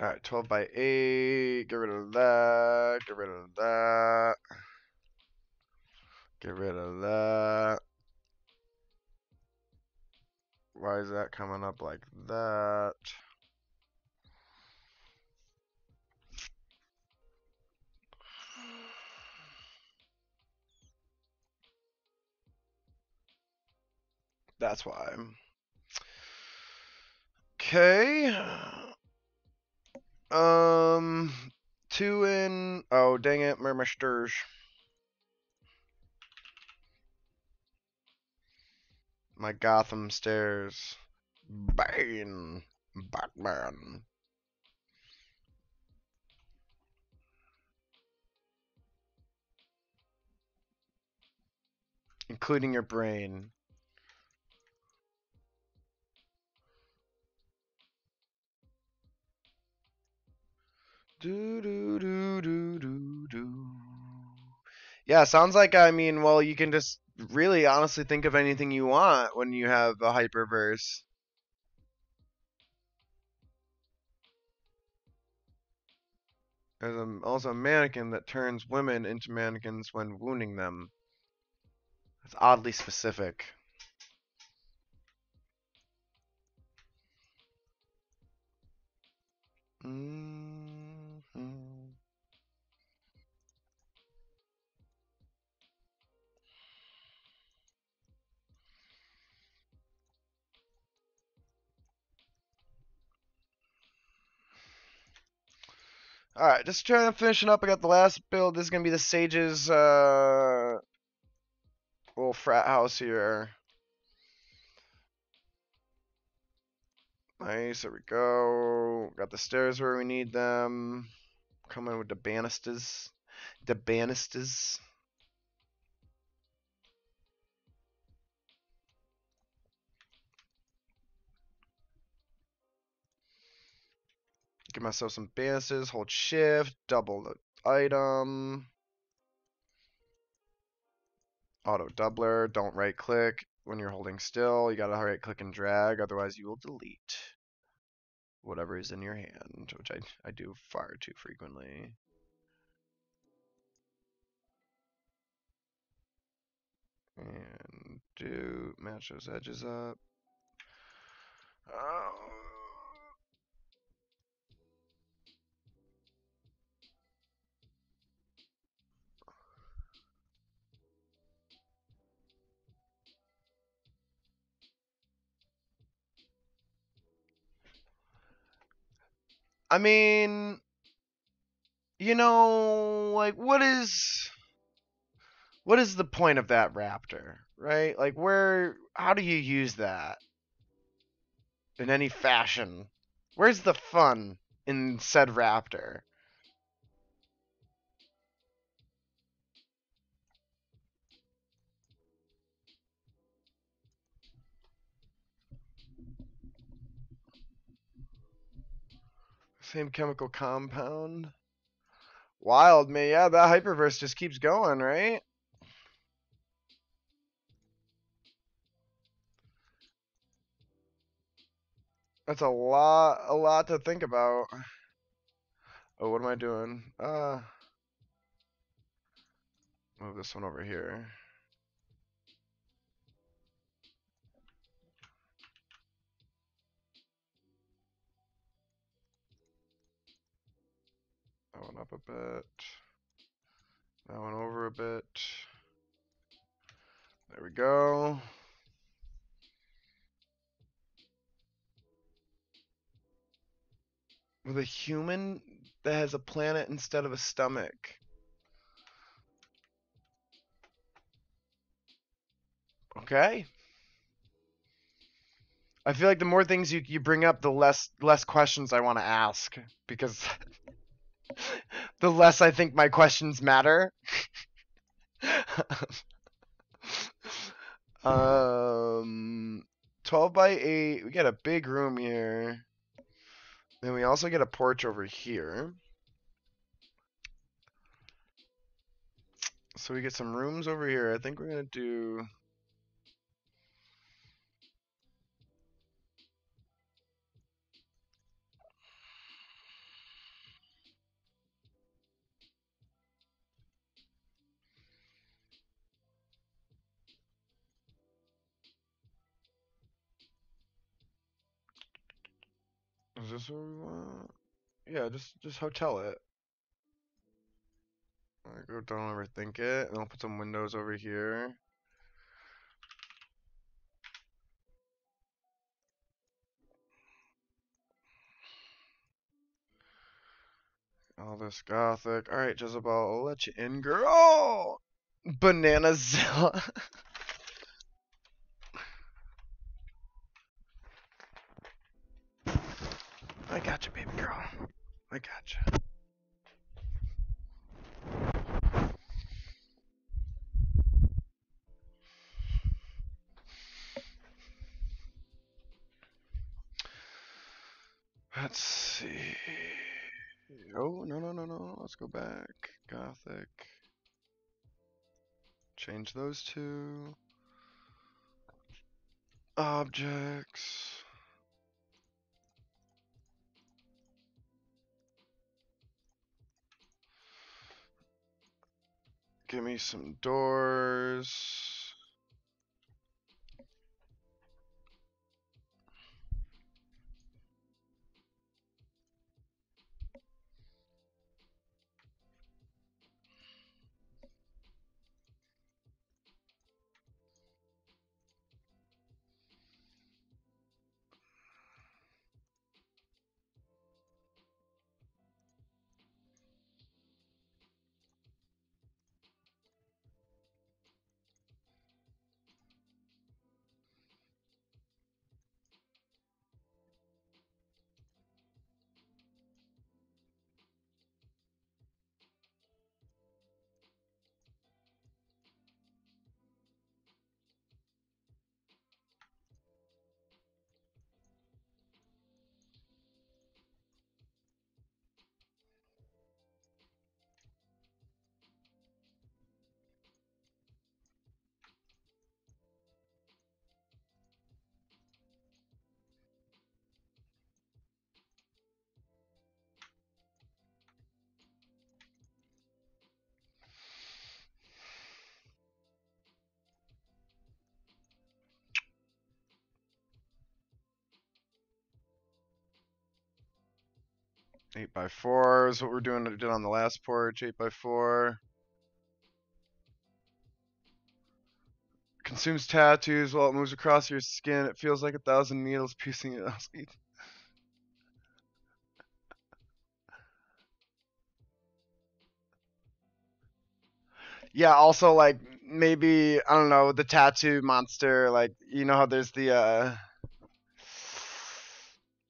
All right, 12 by 8. Get rid of that. Get rid of that. Get rid of that. Why is that coming up like that? That's why. Okay. Um, two in. Oh, dang it, Murmisters. My Gotham stairs. Bane. Batman. Including your brain. Do do do do do do. Yeah, sounds like well, you can just really honestly think of anything you want when you have a hyperverse. There's also a mannequin that turns women into mannequins when wounding them. It's oddly specific. Mm-hmm. All right, just trying to finish it up. I got the last build. This is gonna be the Sage's little frat house here. Nice, there we go. Got the stairs where we need them. Coming with the banisters. The banisters. Give myself some banisters. Hold shift. Double the item. Auto doubler. Don't right click when you're holding still. You gotta right click and drag, otherwise you will delete whatever is in your hand, which I do far too frequently. And do match those edges up. Uh, I mean, like what is the point of that raptor, right? Like how do you use that in any fashion? Where's the fun in said raptor? Same chemical compound. Wild, man. Yeah, that hyperverse just keeps going, right? That's a lot to think about. Oh, what am I doing? Move this one over here. That one up a bit. That one over a bit. There we go. With a human that has a planet instead of a stomach. Okay. I feel like the more things you bring up, the less questions I want to ask because the less I think my questions matter. 12 by 8. We got a big room here. And we also get a porch over here. So we get some rooms over here. I think we're gonna do. Is this what we want? Yeah, just hotel it. Don't overthink it. And I'll put some windows over here. All this gothic. All right, Jezebel, I'll let you in, girl. Bananazilla. I got you, baby girl. I got you. Let's see. Oh, no, no, no, no. Let's go back. Gothic. Change those two. Objects. Give me some doors. Eight by four is what we're doing. Did on the last porch. 8x4. Consumes tattoos while it moves across your skin. It feels like 1,000 needles piercing it. Yeah, also like maybe I don't know the tattoo monster. Like you know how there's the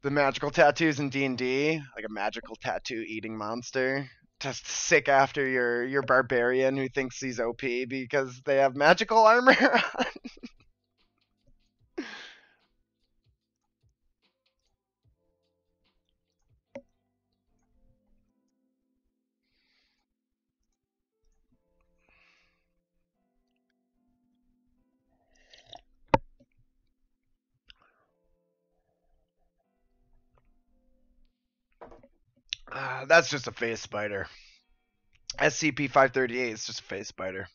magical tattoos in D&D, like a magical tattoo eating monster. Just sick after your barbarian who thinks he's OP because they have magical armor on. That's just a face spider. SCP-538 is just a face spider.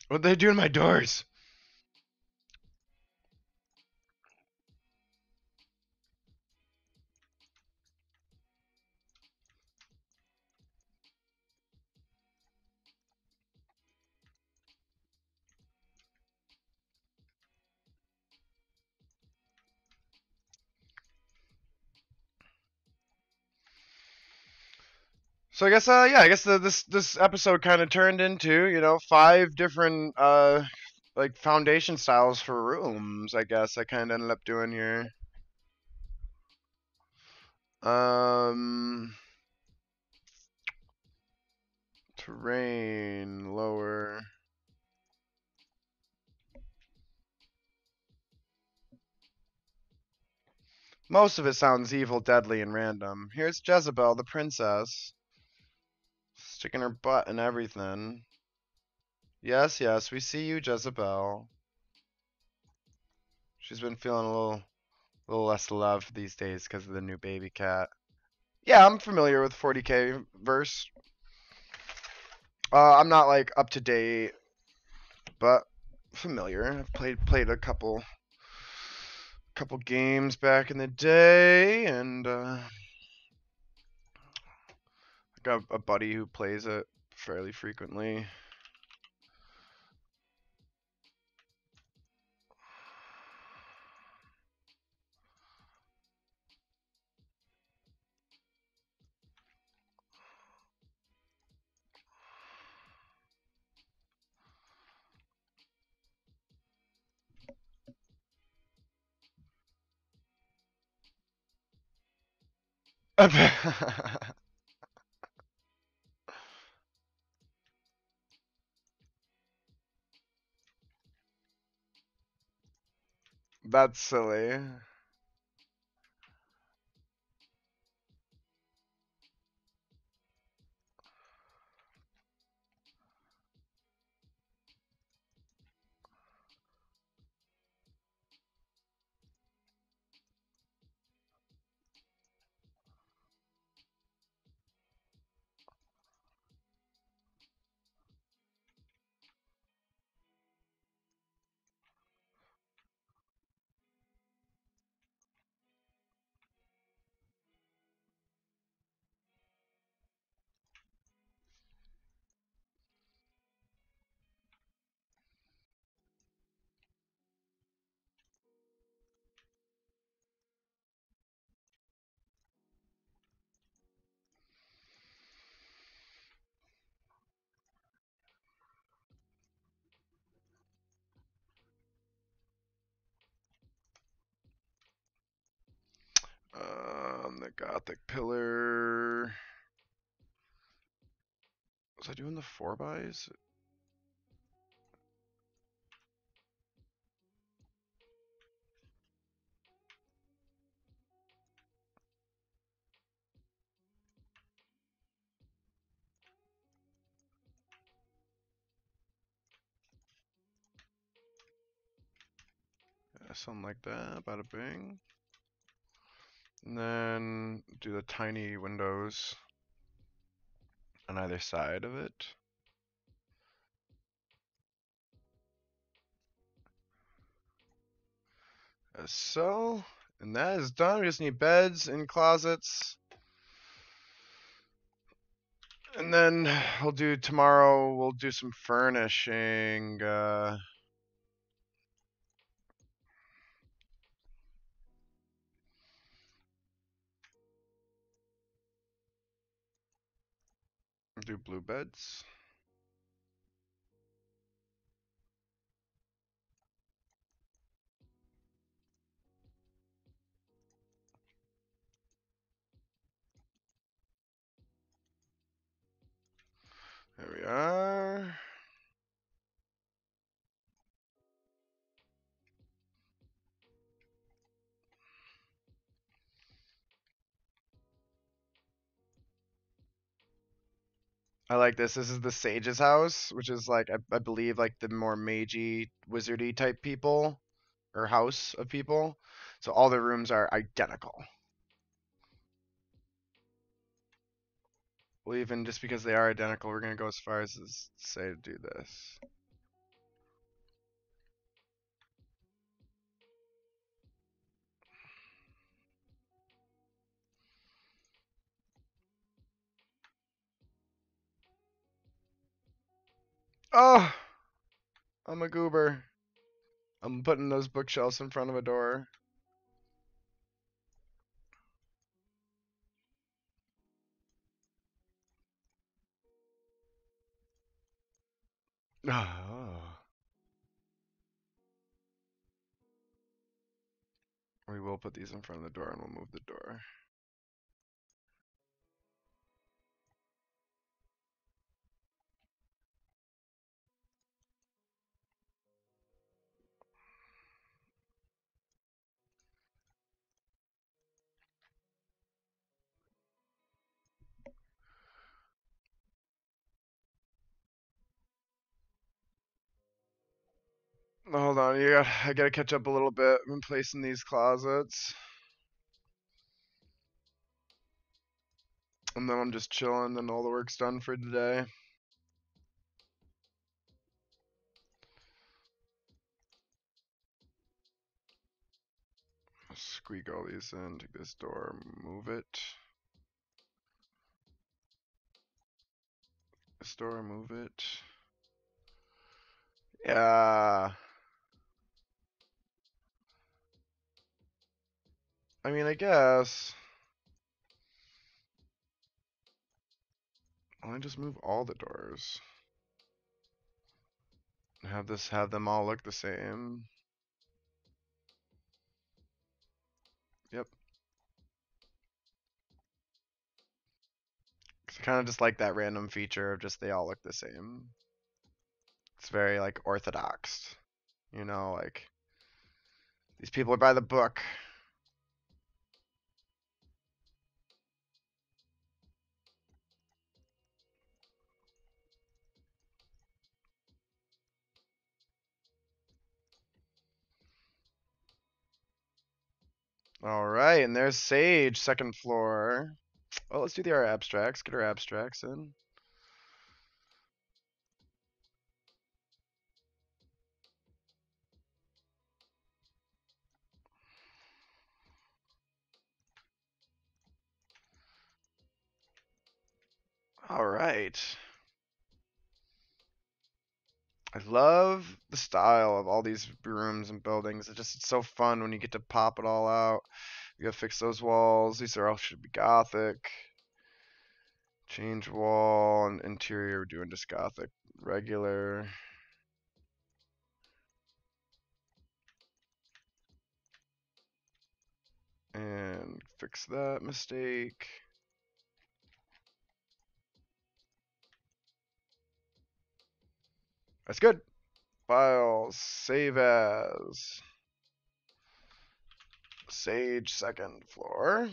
What they do in my doors? So I guess yeah, I guess this episode kind of turned into 5 different like foundation styles for rooms, I guess I kind of ended up doing here. Um, terrain lower. Most of it sounds evil, deadly, and random. Here's Jezebel, the princess, sticking her butt in everything. Yes, yes, we see you, Jezebel. She's been feeling a little less love these days because of the new baby cat. Yeah, I'm familiar with 40k verse. I'm not like up to date, but familiar. I've played a couple games back in the day, and I got a buddy who plays it fairly frequently. That's silly. The Gothic pillar. Was I doing the 4x? Yeah, something like that. Bada bing. And then do the tiny windows on either side of it. As so. And that is done. We just need beds and closets. And then we'll do some furnishing. Do blue beds. There we are. I like this. This is the sage's house, which is like I believe like the more magey, wizardy type people or house of people. So all the rooms are identical. Well, even just because they are identical, we're gonna go as far as to say to do this. Oh, I'm a goober. I'm putting those bookshelves in front of a door. Oh. We will put these in front of the door and we'll move the door. Hold on, I gotta catch up a little bit. I've been placing these closets. And then I'm just chilling and all the work's done for today. Squeak all these in, take this door, move it. This door, move it. Yeah. I mean, I guess. Why don't I just move all the doors? Have them all look the same. Yep. I kind of just like that random feature of just they all look the same. It's very like orthodox. You know, like these people are by the book. All right, and there's Sage, second floor. Oh, let's do our abstracts. Get our abstracts in. All right. I love the style of all these rooms and buildings. It's so fun when you get to pop it all out. You gotta fix those walls. These are all should be Gothic. Change wall and interior. We're doing just Gothic. Regular. And fix that mistake. That's good. Files. Save as. Sage second floor.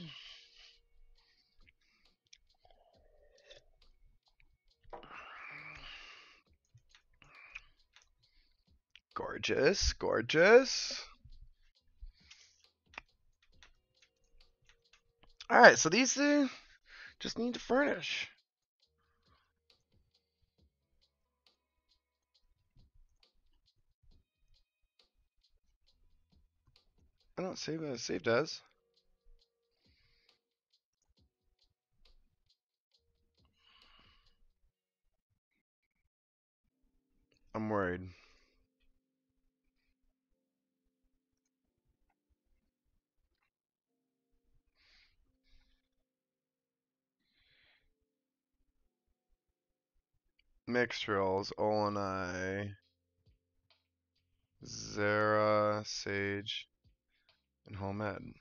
Gorgeous, gorgeous. All right, so these just need to furnish. I don't save as saved as. I'm worried. Mixed rolls, Olenai, Zara, Sage, and Homed.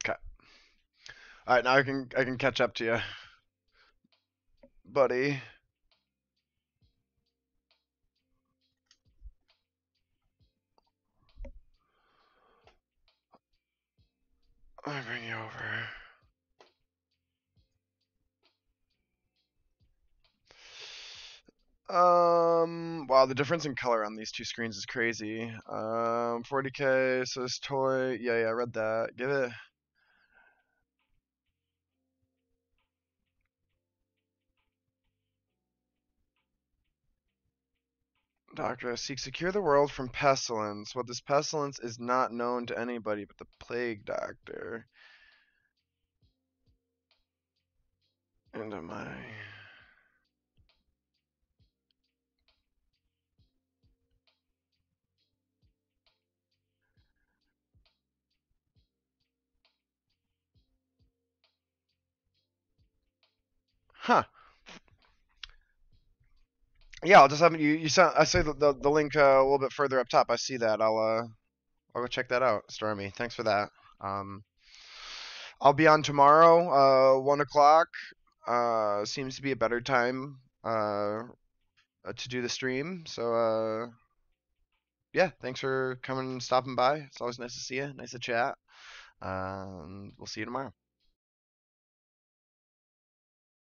Okay. All right, now I can catch up to you, buddy. Let me bring you over. Wow, the difference in color on these two screens is crazy. 40K, so this toy, yeah, I read that. Give it. Doctor, seek secure the world from pestilence. What this pestilence is not known to anybody but the plague doctor. And am I? Huh. Yeah, I'll just have you. You sent. I see the link a little bit further up top. I see that. I'll go check that out, Stormy. Thanks for that. Um, I'll be on tomorrow, 1 o'clock. Seems to be a better time to do the stream. So yeah, thanks for coming and stopping by. It's always nice to see you. Nice to chat. We'll see you tomorrow.